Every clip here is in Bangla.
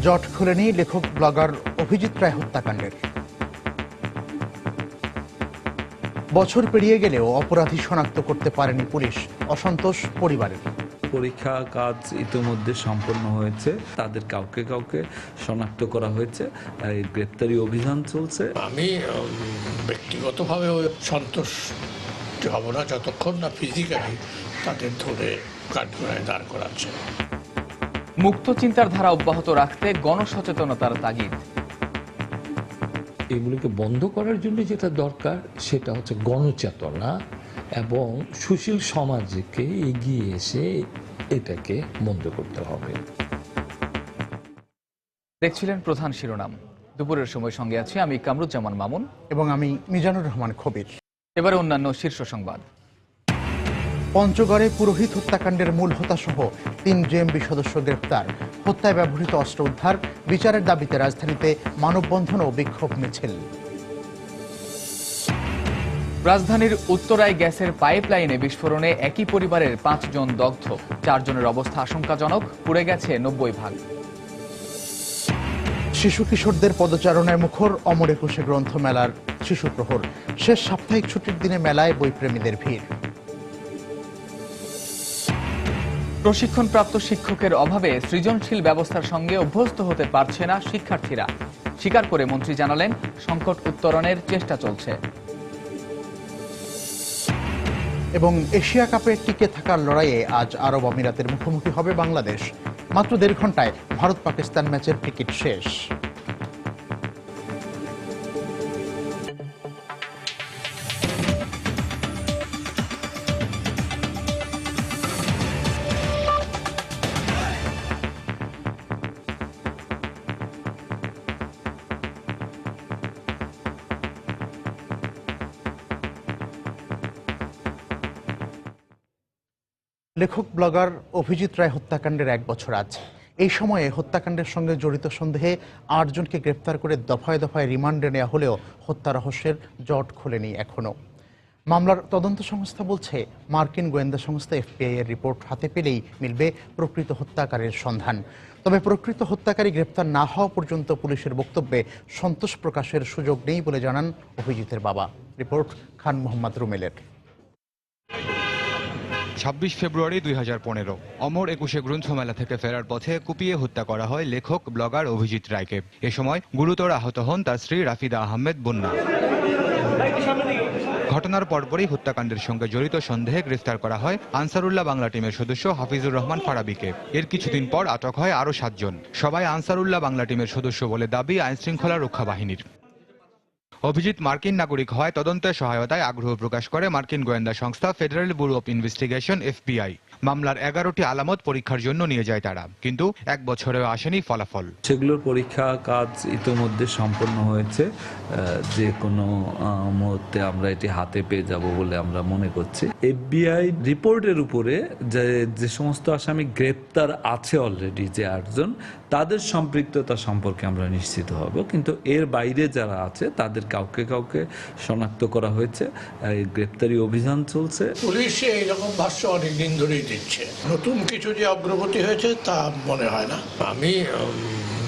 জট খুলেনি লেখক ব্লগার অভিজিৎ রায় হত্যাকাণ্ডের। বছর পেরিয়ে গেলেও অপরাধী শনাক্ত করতে পারেনি পুলিশ, অসন্তোষ পরিবারের। পরীক্ষা কাজ ইতিমধ্যে সম্পন্ন হয়েছে, তাদের কাউকে কাউকে শনাক্ত করা হয়েছে, গ্রেপ্তারি অভিযান চলছে। আমি ব্যক্তিগতভাবে সন্তোষ হব না যতক্ষণ না ফিজিক্যালি তাদের ধরে কাঠগড়ায় দাঁড় করাচ্ছে। মুক্ত চিন্তার ধারা অব্যাহত রাখতে গণসচেতনতার তাগিদ। এগুলোকে বন্ধ করার জন্য যেটা দরকার সেটা হচ্ছে গণচেতনা এবং সুশীল সমাজকে এগিয়ে এসে এটাকে বন্ধ করতে হবে। দেখছিলেন প্রধান শিরোনাম। দুপুরের সময় সঙ্গে আছি আমি কামরুজ্জামান মামুন এবং আমি মিজানুর রহমান খবির। এবারে অন্যান্য শীর্ষ সংবাদ। পঞ্চগড়ে পুরোহিত হত্যাকাণ্ডের মূল হোতাসহ ৩ জেএমবি সদস্য গ্রেফতার, হত্যায় ব্যবহৃত অস্ত্র উদ্ধার, বিচারের দাবিতে রাজধানীতে মানববন্ধন ও বিক্ষোভ মিছিল। রাজধানীর উত্তরায় গ্যাসের পাইপলাইনে বিস্ফোরণে একই পরিবারের ৫ জন দগ্ধ, ৪ জনের অবস্থা আশঙ্কাজনক, পুড়ে গেছে ৯০ ভাগ। শিশু কিশোরদের পদচারণায় মুখর অমর একুশে গ্রন্থমেলার শিশু প্রহর, শেষ সাপ্তাহিক ছুটির দিনে মেলায় বইপ্রেমীদের ভিড়। প্রশিক্ষণপ্রাপ্ত শিক্ষকের অভাবে সৃজনশীল ব্যবস্থার সঙ্গে অভ্যস্ত হতে পারছে না শিক্ষার্থীরা, স্বীকার করে মন্ত্রী জানালেন সংকট উত্তরণের চেষ্টা চলছে। এবং এশিয়া কাপে টিকে থাকার লড়াইয়ে আজ আরব আমিরাতের মুখোমুখি হবে বাংলাদেশ। মাত্র ১.৫ ঘন্টায় ভারত পাকিস্তান ম্যাচের টিকিট শেষ। লেখক ব্লগার অভিজিৎ রায় হত্যাকাণ্ডের ১ বছর আজ। এই সময়ে হত্যাকাণ্ডের সঙ্গে জড়িত সন্দেহে ৮ জনকে গ্রেফতার করে দফায় দফায় রিমান্ডে নেওয়া হলেও হত্যা রহস্যের জট খোলেনি এখনও। মামলার তদন্ত সংস্থা বলছে, মার্কিন গোয়েন্দা সংস্থা এফবিআই এর রিপোর্ট হাতে পেলেই মিলবে প্রকৃত হত্যাকারীর সন্ধান। তবে প্রকৃত হত্যাকারী গ্রেফতার না হওয়া পর্যন্ত পুলিশের বক্তব্যে সন্তোষ প্রকাশের সুযোগ নেই বলে জানান অভিজিতের বাবা। রিপোর্ট খান মোহাম্মদ রুমেলের। ২৬ ফেব্রুয়ারি ২০১৫ অমর একুশে গ্রন্থমেলা থেকে ফেরার পথে কুপিয়ে হত্যা করা হয় লেখক ব্লগার অভিজিৎ রায়কে। এ সময় গুরুতর আহত হন তার স্ত্রী রাফিদা আহমেদ বন্যা। ঘটনার পরপরই হত্যাকাণ্ডের সঙ্গে জড়িত সন্দেহে গ্রেফতার করা হয় আনসারুল্লাহ বাংলা টিমের সদস্য হাফিজুর রহমান ফারাবিকে। এর কিছুদিন পর আটক হয় আরও ৭ জন। সবাই আনসারুল্লাহ বাংলা টিমের সদস্য বলে দাবি আইনশৃঙ্খলা রক্ষা বাহিনীর। অভিজিৎ মার্কিন নাগরিক হয় তদন্তে সহায়তায় আগ্রহ প্রকাশ করে মার্কিন গোয়েন্দা সংস্থা federal bureau of investigation FBI. মামলার ১১টি আলামত পরীক্ষার জন্য নিয়ে যায় তারা, কিন্তু ১ বছরেও আসেনি ফলাফল। সেগুলোর পরীক্ষা কাজ ইতিমধ্যে সম্পন্ন হয়েছে, যে কোনো মুহূর্তে আমরা এটি হাতে পেয়ে যাব বলে আমরা মনে করছি। এফবিআই রিপোর্টের উপরে যে সমস্ত আসামি গ্রেপ্তার আছে অলরেডি, যে ৮ জন, তাদের সম্পৃক্ততা সম্পর্কে আমরা নিশ্চিত হব, কিন্তু এর বাইরে যারা আছে তাদের কাউকে কাউকে শনাক্ত করা হয়েছে, গ্রেপ্তারি অভিযান চলছে। পুলিশ এইরকম ভাষ্য অনেকদিন ধরেই দিচ্ছে, নতুন কিছু যে অগ্রগতি হয়েছে তা মনে হয় না। আমি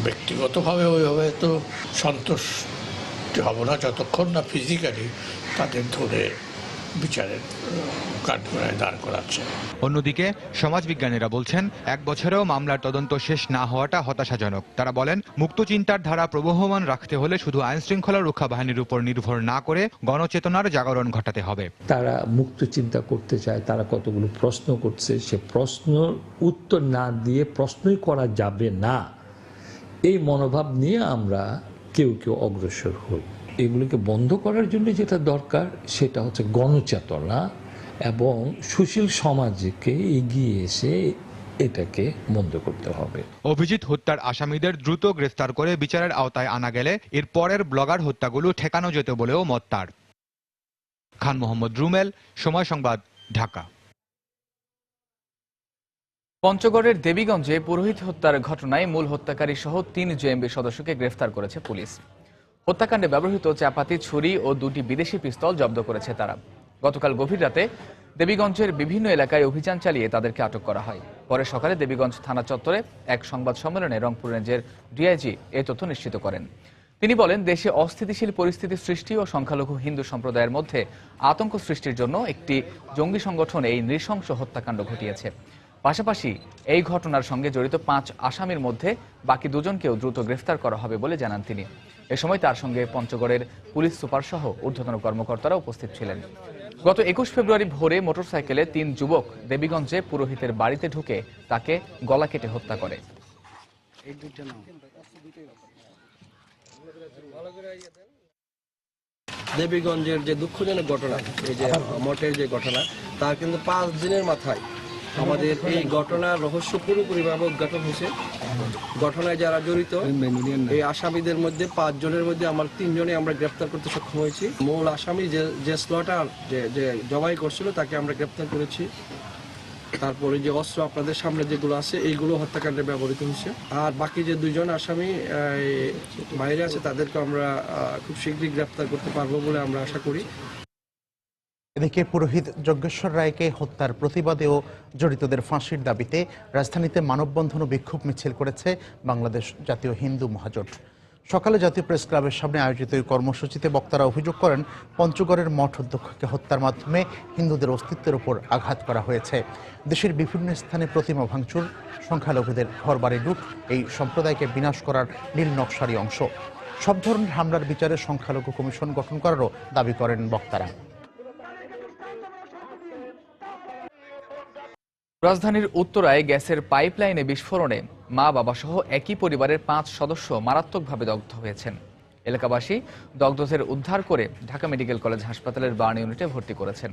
ব্যক্তিগতভাবে ওইভাবে তো সন্তোষ হব না যতক্ষণ না ফিজিক্যালি তাদের ধরে বিচারের কাঠগড়ায় দাঁড় করাচ্ছে। অন্যদিকে সমাজবিজ্ঞানীরা বলছেন, ১ বছরেও মামলার তদন্ত শেষ না হওয়াটা হতাশাজনক। তারা বলেন, মুক্ত চিন্তার ধারা প্রবহমান রাখতে হলে শুধু আইনশৃঙ্খলা রক্ষা বাহিনীর উপর নির্ভর না করে গণচেতনার জাগরণ ঘটাতে হবে। তারা মুক্ত চিন্তা করতে চায়, তারা কতগুলো প্রশ্ন করছে, সে প্রশ্ন উত্তর না দিয়ে প্রশ্নই করা যাবে না, এই মনোভাব নিয়ে আমরা কেউ কেউ অগ্রসর হই। এগুলোকে বন্ধ করার জন্য যেটা দরকার সেটা হচ্ছে গণচেতনা এবং সুশীল সমাজকে এগিয়ে এসে এটাকে বন্ধ করতে হবে। অভিজিৎ হত্যার আসামিদের দ্রুত গ্রেফতার করে বিচারের আওতায় আনা গেলে এর পরের ব্লগার হত্যাগুলো ঠেকানো যেত বলেও মত তার। খান মোহাম্মদ রুমেল, সময় সংবাদ, ঢাকা। পঞ্চগড়ের দেবীগঞ্জে পুরোহিত হত্যার ঘটনায় মূল হত্যাকারী সহ ৩ জেএমবি সদস্যকে গ্রেফতার করেছে পুলিশ। হত্যাকাণ্ডে ব্যবহৃত চাপাতি, ছুরি ও ২টি বিদেশি পিস্তল জব্দ করেছে তারা। গতকাল গভীর রাতে দেবীগঞ্জের বিভিন্ন এলাকায় অভিযান চালিয়ে তাদেরকে আটক করা হয়। পরে সকালে দেবীগঞ্জ থানা চত্বরে এক সংবাদ সম্মেলনে রংপুর রেঞ্জের ডিআইজি এ তথ্য নিশ্চিত করেন। তিনি বলেন, দেশে অস্থিতিশীল পরিস্থিতি সৃষ্টি ও সংখ্যালঘু হিন্দু সম্প্রদায়ের মধ্যে আতঙ্ক সৃষ্টির জন্য একটি জঙ্গি সংগঠন এই নৃশংস হত্যাকাণ্ড ঘটিয়েছে। পাশাপাশি এই ঘটনার সঙ্গে জড়িত 5 আসামির মধ্যে বাকি 2 জনকেও দ্রুত গ্রেফতার করা হবে বলে জানান তিনি। এ সময় তার সঙ্গে পঞ্চগড়ের পুলিশ সুপার সহ ঊর্ধ্বতন কর্মকর্তারা উপস্থিত ছিলেন। গত 21 ফেব্রুয়ারি ভোরে মোটরসাইকেলে 3 যুবক দেবীগঞ্জে পুরোহিতের বাড়িতে ঢুকে তাকে গলা কেটে হত্যা করে। দেবীগঞ্জের যে দুঃখজনক ঘটনা, এই যে মঠের যে ঘটনা, তার কিন্তু 5 দিনের মাথায় আমাদের এই ঘটনার রহস্য পুরোপুরিভাবে উদ্ঘাটন হয়েছে। ঘটনায় যারা জড়িত এই আসামিদের মধ্যে 5 জনের মধ্যে আমার 3 জনে আমরা গ্রেপ্তার করতে সক্ষম হয়েছি। মূল আসামি যে স্লটার যে জবাই করছিল তাকে আমরা গ্রেপ্তার করেছি। তারপরে যে অস্ত্র আপনাদের সামনে যেগুলো আছে এইগুলো হত্যাকাণ্ডে ব্যবহৃত হয়েছে। আর বাকি যে 2 জন আসামি বাইরে আছে তাদেরকে আমরা খুব শীঘ্রই গ্রেপ্তার করতে পারবো বলে আমরা আশা করি। এদিকে পুরোহিত যজ্ঞেশ্বর রায়কে হত্যার প্রতিবাদে ও জড়িতদের ফাঁসির দাবিতে রাজধানীতে মানববন্ধন ও বিক্ষোভ মিছিল করেছে বাংলাদেশ জাতীয় হিন্দু মহাজোট। সকালে জাতীয় প্রেস ক্লাবের সামনে আয়োজিত এই কর্মসূচিতে বক্তারা অভিযোগ করেন, পঞ্চগড়ের মঠ অধ্যক্ষকে হত্যার মাধ্যমে হিন্দুদের অস্তিত্বের উপর আঘাত করা হয়েছে। দেশের বিভিন্ন স্থানে প্রতিমা ভাঙচুর, সংখ্যালঘুদের ঘরবাড়ি লুট এই সম্প্রদায়কে বিনাশ করার নীল নকশারই অংশ। সব ধরনের হামলার বিচারে সংখ্যালঘু কমিশন গঠন করারও দাবি করেন বক্তারা। রাজধানীর উত্তরায় গ্যাসের পাইপলাইনে বিস্ফোরণে মা বাবা সহ একই পরিবারের 5 সদস্য মারাত্মকভাবে দগ্ধ হয়েছেন। এলাকাবাসী দগ্ধদের উদ্ধার করে ঢাকা মেডিকেল কলেজ হাসপাতালের বার্ন ইউনিটে ভর্তি করেছেন।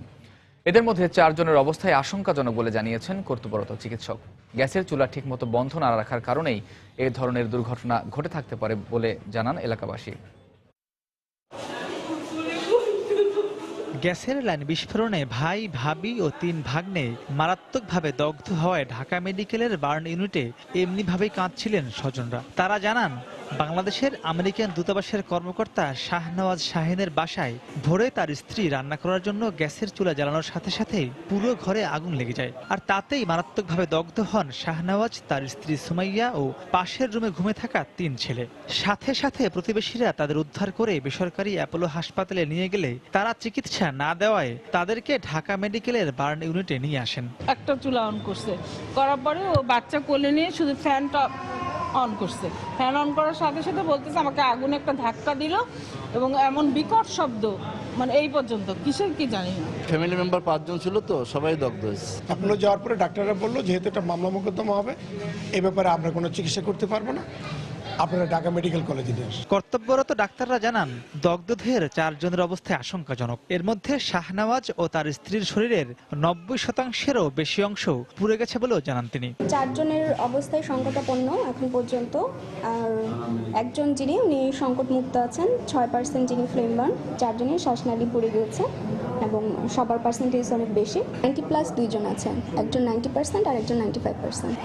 এদের মধ্যে 4 জনের অবস্থায় আশঙ্কাজনক বলে জানিয়েছেন কর্তব্যরত চিকিৎসক। গ্যাসের চুলা ঠিকমতো বন্ধ না রাখার কারণেই এই ধরনের দুর্ঘটনা ঘটে থাকতে পারে বলে জানান এলাকাবাসী। গ্যাসের লাইন বিস্ফোরণে ভাই, ভাবি ও 3 ভাগ্নে মারাত্মকভাবে দগ্ধ হওয়ায় ঢাকা মেডিকেলের বার্ন ইউনিটে এমনিভাবেই কাঁদছিলেন স্বজনরা। তারা জানান, বাংলাদেশের আমেরিকান দূতাবাসের কর্মকর্তা শাহনওয়াজ শাহিনের বাসায় ভোরে তার স্ত্রী রান্না করার জন্য গ্যাসের চুলা জ্বালানোর সাথে সাথেই পুরো ঘরে আগুন লেগে যায়। আর তাতেই মারাত্মকভাবে দগ্ধ হন শাহনওয়াজ, তার স্ত্রী সুমাইয়া ও পাশের রুমে ঘুমে থাকা 3 ছেলে। সাথে সাথে প্রতিবেশীরা তাদের উদ্ধার করে বেসরকারি অ্যাপোলো হাসপাতালে নিয়ে গেলে তারা চিকিৎসা না দেওয়ায় তাদেরকে ঢাকা মেডিকেলের বার্ন ইউনিটে নিয়ে আসেন। একটা চুলা অন করছে, করার পরে ও বাচ্চা কোলে নিয়ে শুধু ফ্যানটা অন করছে। ফ্যান অন করার সাথে সাথে বলতেছে আমাকে আগুন একটা ধাক্কা দিল এবং এমন বিকট শব্দ, মানে এই পর্যন্ত কিসের কি জানি না। ফ্যামিলি মেম্বার 5 জন ছিল তো, সবাই দগ্ধ হয়েছে। আপনারা যাওয়ার পরে ডাক্তাররা বললো যেহেতু এটা মামলা মোকদ্দমা হবে, এ ব্যাপারে আমরা কোনো চিকিৎসা করতে পারবো না, আপনারা ঢাকা মেডিকেল কলেজে নিয়ে আসেন। কর্তব্যরত ডাক্তাররা জানান, দগ্ধদের 4 জনের অবস্থায় আশঙ্কাজনক। এর মধ্যে শাহনওয়াজ ও তার স্ত্রীর শরীরের 90%-এরও বেশি অংশ পুড়ে গেছে বলেও জানান তিনি। 4 জনের অবস্থায় সংকটাপন্ন এখন পর্যন্ত, আর 1 জন উনি সংকট মুক্ত আছেন, 6% যিনি ফ্লেম বার্ন, 4 জনের শ্বাসনালী পুড়ে গিয়েছে এবং সবার পার্সেন্টেজ অনেক বেশি। 90+ 2 জন আছেন, একজন 90% আর একজন 95%।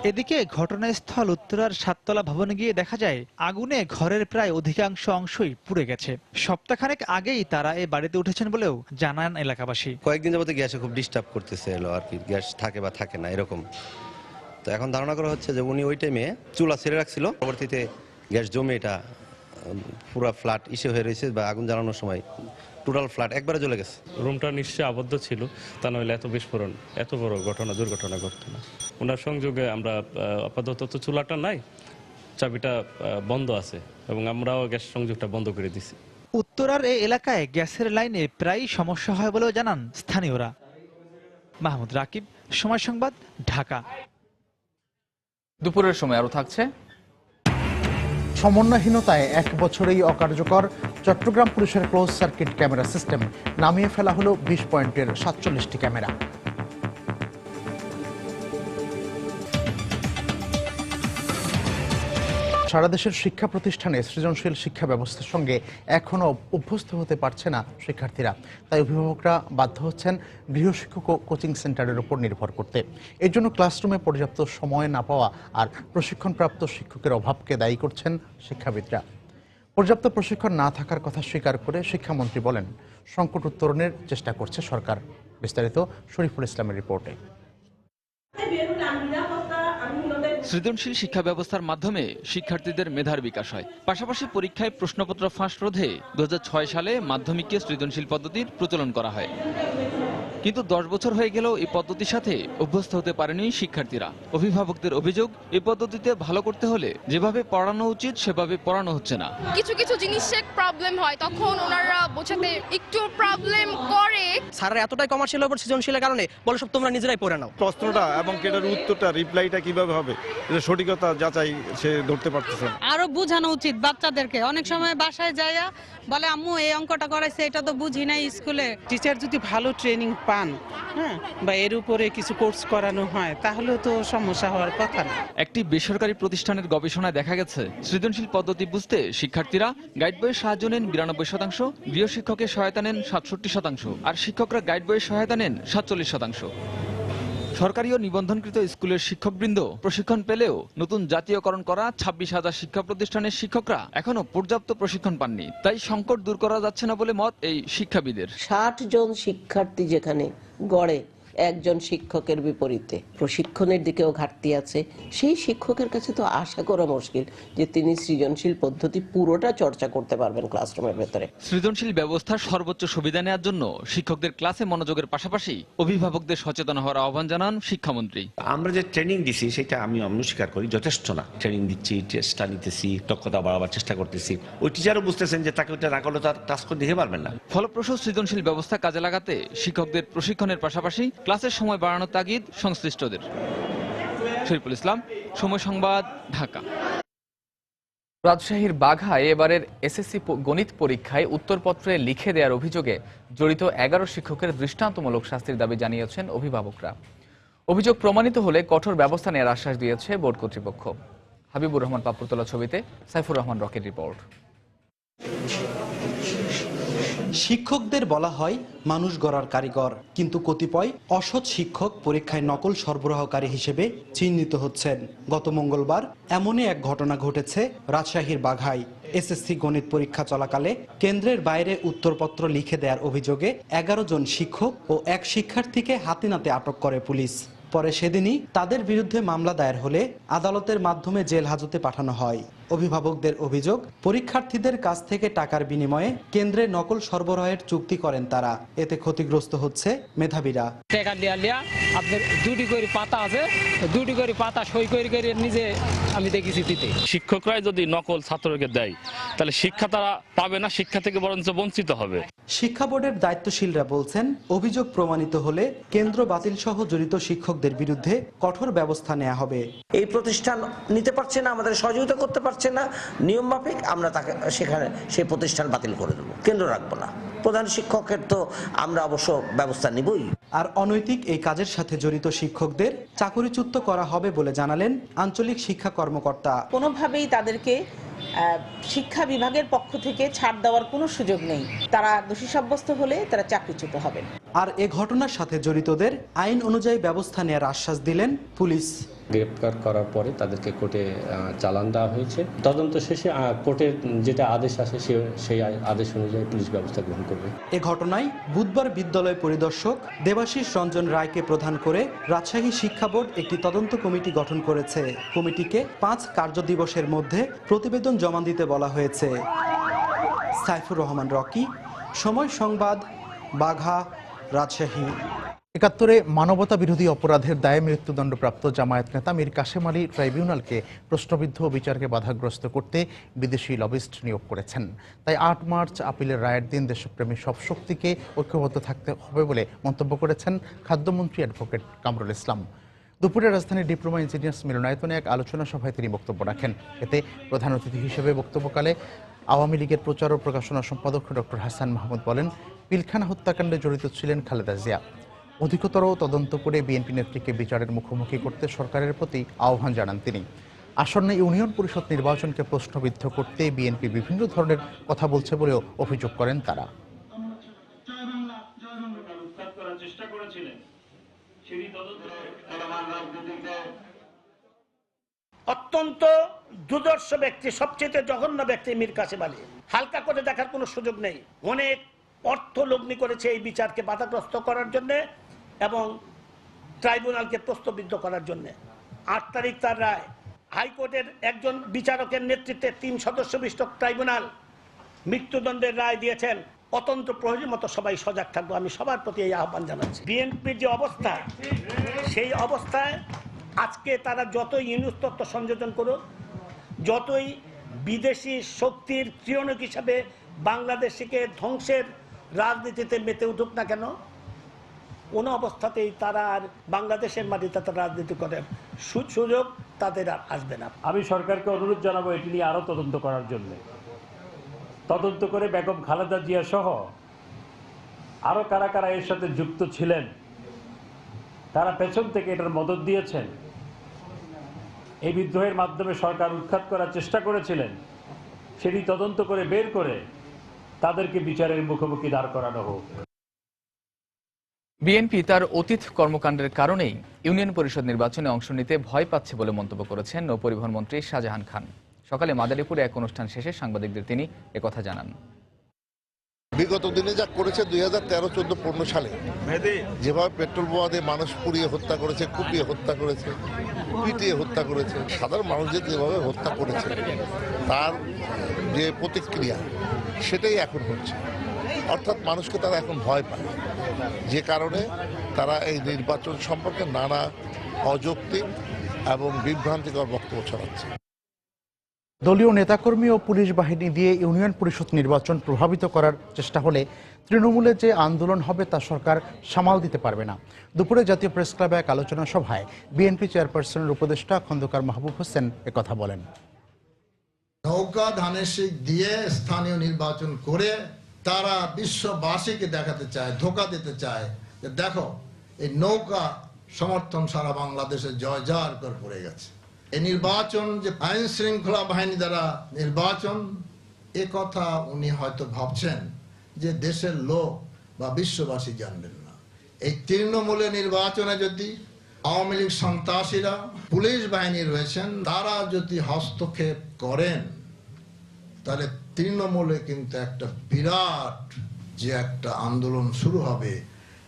এদিকে ঘটনাস্থল উত্তরার 7তলা ভবনে গিয়ে দেখা যায় আগুনে ঘরের প্রায় অধিকাংশ অংশই পুড়ে গেছে। সপ্তাহখানেক আগেই তারা এই বাড়িতে উঠেছেন বলেও জানান এলাকাবাসী। কয়েকদিন যাবত গ্যাসে খুব ডিস্টার্ব করতেছে এলো আর কি, গ্যাস থাকে বা থাকে না এরকম। তো এখন ধারণা করা হচ্ছে যে উনি ওই টাইমে চুলা ছেড়ে রাখছিল, পরবর্তীতে গ্যাস জমে এটা পুরো ফ্ল্যাট ইস্যু হয়ে রয়েছে, বা আগুন জ্বালানোর সময় টোটাল ফ্ল্যাট একবারে জ্বলে গেছে। রুমটা নিশ্চয়ই আবদ্ধ ছিল, তা নইলে এত বিস্ফোরণ, এত বড় দুর্ঘটনা ঘটতো না। ওনার সংযোগে আমরা আপাতত তো চুলাটা নাই, চাবিটা বন্ধ আছে এবং আমরাও গ্যাস সংযোগটা বন্ধ করে দিছি। উত্তরার এই এলাকায় গ্যাসের লাইনে প্রায় সমস্যা হয় বলেও জানান স্থানীয়রা। মাহমুদ রাকিব, সময় সংবাদ, ঢাকা। দুপুরের সময় আরো থাকছে। সমন্বয়হীনতায় 1 বছরেই অকার্যকর চট্টগ্রাম পুলিশের ক্লোজ সার্কিট ক্যামেরা সিস্টেম, নামিয়ে ফেলা হলো 20 পয়েন্টের 47টি ক্যামেরা। সারা দেশের শিক্ষা প্রতিষ্ঠানে সৃজনশীল শিক্ষা ব্যবস্থার সঙ্গে এখনও অভ্যস্ত হতে পারছে না শিক্ষার্থীরা। তাই অভিভাবকরা বাধ্য হচ্ছেন গৃহশিক্ষক ও কোচিং সেন্টারের উপর নির্ভর করতে। এর জন্য ক্লাসরুমে পর্যাপ্ত সময় না পাওয়া আর প্রশিক্ষণপ্রাপ্ত শিক্ষকের অভাবকে দায়ী করছেন শিক্ষাবিদরা। পর্যাপ্ত প্রশিক্ষণ না থাকার কথা স্বীকার করে শিক্ষামন্ত্রী বলেন, সংকট উত্তরণের চেষ্টা করছে সরকার। বিস্তারিত শরীফুল ইসলামের রিপোর্টে। সৃজনশীল শিক্ষা ব্যবস্থার মাধ্যমে শিক্ষার্থীদের মেধার বিকাশ হয়। পাশাপাশি পরীক্ষায় প্রশ্নপত্র ফাঁস রোধে 2006 সালে মাধ্যমিকে সৃজনশীল পদ্ধতির প্রচলন করা হয়। কিন্তু 10 বছর হয়ে গেলেও এই পদ্ধতির সাথে অভ্যস্ত হতে পারেনি শিক্ষার্থীরা। অভিভাবকদের অভিযোগ, এই পদ্ধতিতে ভালো করতে হলে যেভাবে পড়ানো উচিত সেভাবে পড়ানো হচ্ছে না। কিছু কিছু জিনিসের প্রবলেম হয়, তখন ওনারা বোঝাতে একটু প্রবলেম করে। স্যাররা এতটাই কমার্শিয়াল উপর সৃজনশীলের কারণে বলে সব তোমরা নিজেরাই পড়ে নাও। প্রশ্নটা এবং এটার উত্তরটা রিপ্লাইটা কিভাবে হবে, এটা সঠিকতা যাচাই সে ধরতে পারতেছে না। আরো বোঝানো উচিত বাচ্চাদেরকে। অনেক সময় বাসায় যাইয়া বলে আম্মু এই অঙ্কটা করাইছে, এটা তো বুঝি নাই স্কুলে। টিচার যদি ভালো ট্রেনিং পান, হ্যাঁ, বা এর উপরে কিছু কোর্স করানো হয়, তাহলেও তো সমস্যা হওয়ার কথা না। একটি বেসরকারি প্রতিষ্ঠানের গবেষণায় দেখা গেছে, সৃজনশীল পদ্ধতি বুঝতে শিক্ষার্থীরা গাইড বইয়ের সাহায্য নেন 92%, গৃহ শিক্ষকের সহায়তা নেন 67%, আর শিক্ষকরা গাইড বইয়ের সহায়তা নেন 47%। সরকারি ও নিবন্ধনকৃত স্কুলের শিক্ষকবৃন্দ প্রশিক্ষণ পেলেও নতুন জাতীয়করণ করা 26,000 শিক্ষা প্রতিষ্ঠানের শিক্ষকরা এখনো পর্যাপ্ত প্রশিক্ষণ পাননি। তাই সংকট দূর করা যাচ্ছে না বলে মত এই শিক্ষাবিদের। 60 জন শিক্ষার্থী যেখানে গড়ে একজন শিক্ষকের বিপরীতে প্রশিক্ষণের দিকেও ঘাটতি আছে, সেই শিক্ষকের কাছে তো আশা করা মুশকিল যে তিনি সৃজনশীল পদ্ধতি পুরোটা চর্চা করতে পারবেন ক্লাসরুমের ভেতরে। সৃজনশীল ব্যবস্থার সর্বোচ্চ সুবিধা নেওয়ার জন্য শিক্ষকদের ক্লাসে মনোযোগের পাশাপাশি অভিভাবকদের সচেতন হওয়ার আহ্বান জানান শিক্ষামন্ত্রী। আমরা যে ট্রেনিং দিছি সেটা আমি অস্বীকার করি, যথেষ্ট না। ট্রেনিং দিচ্ছি, চেষ্টা নিতেছি, দক্ষতা বাড়াবার চেষ্টা করতেছি। ওই টিচারও বুঝতেছেন যে তাকে ওইটা না করলে তার টাস্ক করে দিতে পারবেন না। ফলপ্রসূ সৃজনশীল ব্যবস্থা কাজে লাগাতে শিক্ষকদের প্রশিক্ষণের পাশাপাশি ক্লাসের সময় বাড়ানোর তাগিদ সংশ্লিষ্টদের। শরীফুল ইসলাম, সময় সংবাদ, ঢাকা। রাজশাহীর বাঘায় এবারের এসএসসি গণিত পরীক্ষায় উত্তরপত্রে লিখে দেওয়ার অভিযোগে জড়িত 11 শিক্ষকের দৃষ্টান্তমূলক শাস্তির দাবি জানিয়েছেন অভিভাবকরা। অভিযোগ প্রমাণিত হলে কঠোর ব্যবস্থা নেওয়ার আশ্বাস দিয়েছে বোর্ড কর্তৃপক্ষ। হাবিবুর রহমান পাপ্পুর তোলা ছবিতে সাইফুর রহমান রকের রিপোর্ট। শিক্ষকদের বলা হয় মানুষ গড়ার কারিগর, কিন্তু কতিপয় অসৎ শিক্ষক পরীক্ষায় নকল সরবরাহকারী হিসেবে চিহ্নিত হচ্ছেন। গত মঙ্গলবার এমনই এক ঘটনা ঘটেছে রাজশাহীর বাঘায়। এসএসসি গণিত পরীক্ষা চলাকালে কেন্দ্রের বাইরে উত্তরপত্র লিখে দেওয়ার অভিযোগে 11 জন শিক্ষক ও এক শিক্ষার্থীকে হাতে নাতে আটক করে পুলিশ। পরে সেদিনই তাদের বিরুদ্ধে মামলা দায়ের হলে আদালতের মাধ্যমে জেল হাজতে পাঠানো হয়। অভিভাবকদের অভিযোগ, পরীক্ষার্থীদের কাছ থেকে টাকার বিনিময়ে কেন্দ্রে নকল সরবরাহের চুক্তি করেন তারা। এতে ক্ষতিগ্রস্ত হচ্ছে মেধাবীরা। টাকা লিয়া আপনার 2টি করে পাতা আছে, 2টি করে পাতা সই করে নিজে আমি দেখেছি দিতে। শিক্ষকরাই যদি নকল ছাত্রকে দেয় তাহলে শিক্ষা তারা পাবে না, শিক্ষা থেকে বরঞ্চ বঞ্চিত হবে। শিক্ষা বোর্ডের দায়িত্বশীলরা বলছেন, অভিযোগ প্রমাণিত হলে কেন্দ্র বাতিল সহ জড়িত শিক্ষকদের বিরুদ্ধে কঠোর ব্যবস্থা নেওয়া হবে। এই প্রতিষ্ঠান নিতে পারছে না, আমাদের সহযোগিতা করতে পারছে না, নিয়ম মাফিক আমরা তাকে সেখানে সেই প্রতিষ্ঠান বাতিল করে দেবো, কেন্দ্র রাখবো না। প্রধান শিক্ষকের তো আমরা অবশ্য ব্যবস্থা নিবই। আর অনৈতিক এই কাজের সাথে জড়িত শিক্ষকদের চাকরিচ্যুত করা হবে বলে জানালেন আঞ্চলিক শিক্ষা কর্মকর্তা। কোনোভাবেই তাদেরকে শিক্ষা বিভাগের পক্ষ থেকে ছাড় দেওয়ার কোনো সুযোগ নেই। তারা দোষী সাব্যস্ত হলে তারা চাকরিচ্যুত হবেন। আর এ ঘটনার সাথে জড়িতদের আইন অনুযায়ী ব্যবস্থা নেওয়ার আশ্বাস দিলেন পুলিশ। গ্রেপ্তার করার পরে তাদেরকে কোর্টে চালান দেওয়া হয়েছে। তদন্ত শেষে কোর্টের যেটা আদেশ আসে সেই আদেশ অনুযায়ী পুলিশ ব্যবস্থা গ্রহণ করবে। এ ঘটনায় বুধবার বিদ্যালয় পরিদর্শক দেবাশিস রঞ্জন রায়কে প্রধান করে রাজশাহী শিক্ষা বোর্ড একটি তদন্ত কমিটি গঠন করেছে। কমিটিকে 5 কার্যদিবসের মধ্যে প্রতিবেদন জমা দিতে বলা হয়েছে। সাইফুর রহমান রকি, সময় সংবাদ, বাঘা, রাজশাহী। ৭১-এ মানবতা বিরোধী অপরাধের দায়ে মৃত্যুদণ্ডপ্রাপ্ত জামায়াত নেতা মীর কাসেম আলী ট্রাইব্যুনালকে প্রশ্নবিদ্ধ বিচারকে বাধাগ্রস্ত করতে বিদেশি লবিস্ট নিয়োগ করেছেন। তাই 8 মার্চ আপিলের রায়ের দিন দেশপ্রেমী সব শক্তিকে ঐক্যবদ্ধ থাকতে হবে বলে মন্তব্য করেছেন খাদ্যমন্ত্রী অ্যাডভোকেট কামরুল ইসলাম। দুপুরে রাজধানীর ডিপ্লোমা ইঞ্জিনিয়ার্স মিলনায়তনে এক আলোচনা সভায় তিনি বক্তব্য রাখেন। এতে প্রধান অতিথি হিসেবে বক্তব্যকালে আওয়ামী লীগের প্রচার ও প্রকাশনা সম্পাদক ডক্টর হাসান মাহমুদ বলেন, পিলখানা হত্যাকাণ্ডে জড়িত ছিলেন খালেদা জিয়া। অধিকতর তদন্ত করে বিএনপি নেত্রীকে বিচারের মুখোমুখি করতে সরকারের প্রতি আহ্বান জানান তিনি। আসন্ন ইউনিয়ন পরিষদ নির্বাচনকে প্রশ্নবিদ্ধ করতে বিএনপি বিভিন্ন ধরনের কথা বলছে বলেও অভিযোগ করেন তারা। অত্যন্ত দুর্দর্শ ব্যক্তি, সবচেয়ে জঘন্য ব্যক্তি মীর কাসেম আলী। হালকা করে দেখার কোনো সুযোগ নেই। অনেক অর্থ লগ্নি করেছে এই বিচারকে বাধাগ্রস্ত করার জন্য এবং ট্রাইব্যুনালকে প্রশ্নবিদ্ধ করার জন্য। 8 তারিখ তার রায়। হাইকোর্টের একজন বিচারকের নেতৃত্বে 3 সদস্য বিশিষ্ট ট্রাইব্যুনাল মৃত্যুদণ্ডের রায় দিয়েছেন। অতন্ত্র প্রহরীর মতো সবাই সজাগ থাকবো। আমি সবার প্রতি এই আহ্বান জানাচ্ছি। বিএনপির যে অবস্থা, সেই অবস্থায় আজকে তারা যতই ইউনূস তত্ত্ব সংযোজন করুক, যতই বিদেশি শক্তির ত্রিয়নক হিসাবে বাংলাদেশকে ধ্বংসের রাজনীতিতে মেতে উঠুক না কেন, কোনো অবস্থাতেই তারা আর বাংলাদেশের মাটিতে তারা রাজনীতি করার সুযোগ তাদের আর আসবে না। আমি সরকারকে অনুরোধ জানাবো এটি নিয়ে আরও তদন্ত করার জন্য। তদন্ত করে বেগম খালেদা জিয়া সহ আরও কারা কারা এর সাথে যুক্ত ছিলেন, তারা পেছন থেকে এটার মদত দিয়েছেন, এই বিদ্রোহের মাধ্যমে সরকার উৎখাত করার চেষ্টা করেছিলেন, সেটি তদন্ত করে বের করে তাদেরকে বিচারের মুখোমুখি দাঁড় করানো হোক। বিএনপি তার অতীত কর্মকাণ্ডের কারণেই ইউনিয়ন পরিষদ নির্বাচনে অংশ নিতে ভয় পাচ্ছে বলে মন্তব্য করেছেন নৌপরিবহন মন্ত্রী শাহজাহান খান। সকালে মাদারীপুরে এক অনুষ্ঠান শেষে সাংবাদিকদের তিনি একথা জানান। বিগত দিনে যা করেছে 2013-14-15 সালে যেভাবে পেট্রোল বোমা দিয়ে মানুষ পুড়িয়ে হত্যা করেছে, কুপিয়ে হত্যা করেছে, পিটিয়ে হত্যা করেছে, সাধারণ মানুষদের যেভাবে হত্যা করেছে, তার যে প্রতিক্রিয়া সেটাই এখন হচ্ছে। অর্থাৎ মানুষকে তারা এখন ভয় পায়, যে কারণে তারা এই নির্বাচন সম্পর্কে নানা অযৌক্তিক এবং বিভ্রান্তিকর বক্তব্য ছড়াচ্ছে। দলীয় নেতাকর্মী ও পুলিশ বাহিনী দিয়ে ইউনিয়ন পরিষদ নির্বাচন প্রভাবিত করার চেষ্টা হলে তৃণমূলে যে আন্দোলন হবে তা সরকার সামাল দিতে পারবে না। দুপুরে জাতীয় প্রেস ক্লাবে এক আলোচনা সভায় বিএনপি চেয়ারপারসনের উপদেষ্টা খন্দকার মাহবুব হোসেন একথা বলেন। নৌকা ধানের শীষ দিয়ে স্থানীয় নির্বাচন করে তারা বিশ্ববাসীকে দেখাতে চায়, ধোঁকা দিতে চায় যে দেখো এই নৌকা সমর্থন সারা বাংলাদেশে জয়জার করে পড়ে গেছে। এই নির্বাচন যে আইন শৃঙ্খলা বাহিনী দ্বারা নির্বাচন, এ কথা উনি হয়তো ভাবছেন যে দেশের লোক বা বিশ্ববাসী জানবেন না। এই তৃণমূলে নির্বাচনে যদি আওয়ামী লীগ সন্ত্রাসীরা, পুলিশ বাহিনী রয়েছেন, তারা যদি হস্তক্ষেপ করেন তাহলে তৃণমূলে কিন্তু একটা বিরাট যে একটা আন্দোলন শুরু হবে,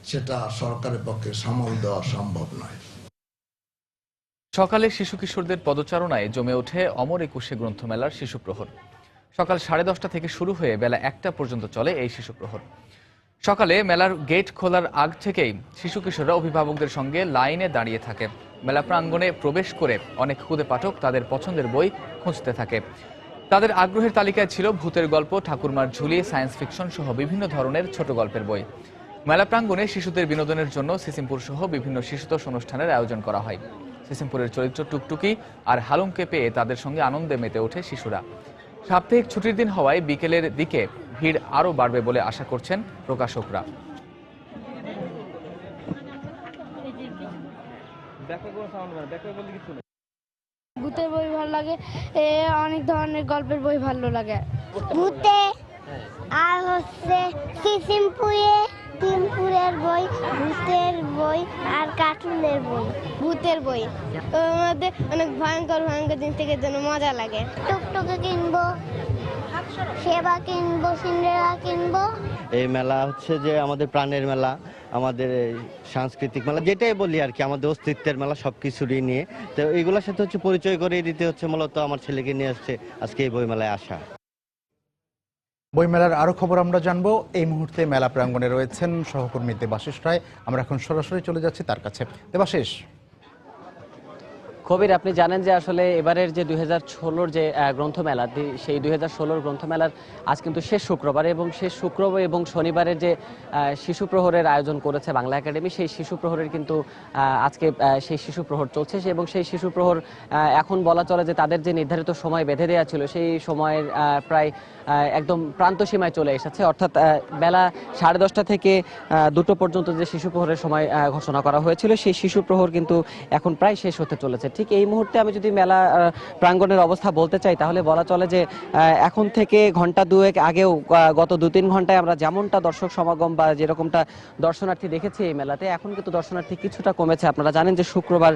সেটা সরকারের পক্ষে সামাল দেওয়া সম্ভব নয়। সকালে শিশু কিশোরদের পদচারণায় জমে ওঠে অমর একুশে গ্রন্থমেলার শিশু প্রহর। সকাল 10:30 থেকে শুরু হয়ে বেলা 1টা পর্যন্ত চলে এই শিশু প্রহর। সকালে মেলার গেট খোলার আগ থেকেই শিশু কিশোররা অভিভাবকদের সঙ্গে লাইনে দাঁড়িয়ে থাকে। মেলা প্রাঙ্গণে প্রবেশ করে অনেক খুদে পাঠক তাদের পছন্দের বই খুঁজতে থাকে। তাদের আগ্রহের তালিকায় ছিল ভূতের গল্প, ঠাকুরমার ঝুলি, সায়েন্স ফিকশন সহ বিভিন্ন ধরনের ছোট গল্পের বই। মেলা প্রাঙ্গণে শিশুদের বিনোদনের জন্য সিসিমপুর সহ বিভিন্ন শিশুতোষ অনুষ্ঠানের আয়োজন করা হয়। সিসিমপুরের চরিত্র টুকটুকি আর হালুমকে পেয়ে তাদের সঙ্গে আনন্দে মেতে ওঠে শিশুরা। সাপ্তাহিক ছুটির দিন হওয়ায় বিকেলের দিকে ভিড় আরও বাড়বে বলে আশা করছেন প্রকাশকরা। ভূতের বই ভালো লাগে, অনেক ধরনের গল্পের বই ভালো লাগে। ভূতে আর হচ্ছে সিসিমপুরের বই, ভূতের বই আর কার্টুনের বই। ভূতের বই ওর মধ্যে অনেক ভয়ঙ্কর ভয়ঙ্কর জিনিস থেকে যেন মজা লাগে। টুকটুকি কিনবো, সেবা কিনবো, সিন্ডারেলা কিনবো। এই মেলা হচ্ছে যে আমাদের প্রাণের মেলা, আমাদের সাংস্কৃতিক মেলা, যেটাই বলি আর কি, আমাদের অস্তিত্বের মেলা, সবকিছুরই নিয়ে। তো এইগুলোর সাথে হচ্ছে পরিচয় করে দিতে হচ্ছে মূলত আমার ছেলেকে নিয়ে আসছে আজকে এই বইমেলায় আসা। বইমেলার আরো খবর আমরা জানবো। এই মুহূর্তে মেলা প্রাঙ্গণে রয়েছেন সহকর্মী দেবাশিস রায়। আমরা এখন সরাসরি চলে যাচ্ছি তার কাছে। দেবাশিস, কবির, আপনি জানেন যে আসলে এবারের যে 2016 যে গ্রন্থমেলা, সেই 2016 গ্রন্থমেলার আজ কিন্তু শেষ শুক্রবার, এবং শেষ শুক্রবার এবং শনিবারের যে শিশু প্রহরের আয়োজন করেছে বাংলা একাডেমি, সেই শিশু প্রহরের কিন্তু আজকে সেই শিশু প্রহর চলছে। এবং সেই শিশু প্রহর এখন বলা চলে যে তাদের যে নির্ধারিত সময় বেঁধে দেওয়া ছিল, সেই সময়ের প্রায় একদম প্রান্ত সীমায় চলে এসেছে। অর্থাৎ বেলা 10:30 থেকে 2টো পর্যন্ত যে শিশু প্রহরের সময় ঘোষণা করা হয়েছিল, সেই শিশু প্রহর কিন্তু এখন প্রায় শেষ হতে চলেছে। ঠিক এই মুহূর্তে আমি যদি মেলা প্রাঙ্গণের অবস্থা বলতে চাই, তাহলে বলা চলে যে এখন থেকে ঘন্টা দুয়েক আগেও গত 2-3 ঘন্টায় আমরা যেমনটা দর্শক সমাগম বা যেরকমটা দর্শনার্থী দেখেছি এই মেলাতে, এখন কিন্তু দর্শনার্থী কিছুটা কমেছে। আপনারা জানেন যে শুক্রবার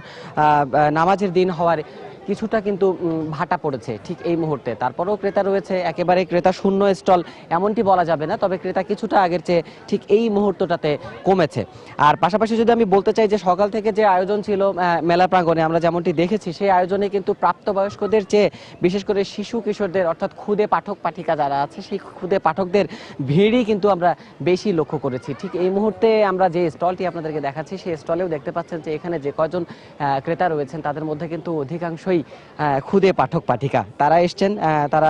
নামাজের দিন হওয়ার কিছুটা কিন্তু ভাটা পড়েছে ঠিক এই মুহূর্তে। তারপরেও ক্রেতা রয়েছে, একেবারে ক্রেতা শূন্য স্টল এমনটি বলা যাবে না, তবে ক্রেতা কিছুটা আগের চেয়ে ঠিক এই মুহূর্তটাতে কমেছে। আর পাশাপাশি যদি আমি বলতে চাই যে সকাল থেকে যে আয়োজন ছিল মেলা প্রাঙ্গণে, আমরা যেমনটি দেখেছি সেই আয়োজনে কিন্তু প্রাপ্তবয়স্কদের চেয়ে বিশেষ করে শিশু কিশোরদের অর্থাৎ ক্ষুদে পাঠক পাঠিকা যারা আছে সেই ক্ষুদে পাঠকদের ভিড়ই কিন্তু আমরা বেশি লক্ষ্য করেছি। ঠিক এই মুহূর্তে আমরা যে স্টলটি আপনাদেরকে দেখাচ্ছি সেই স্টলেও দেখতে পাচ্ছেন যে এখানে যে কয়জন ক্রেতা রয়েছেন তাদের মধ্যে কিন্তু অধিকাংশই ক্ষুদে পাঠক পাঠিকা। তারা এসছেন, তারা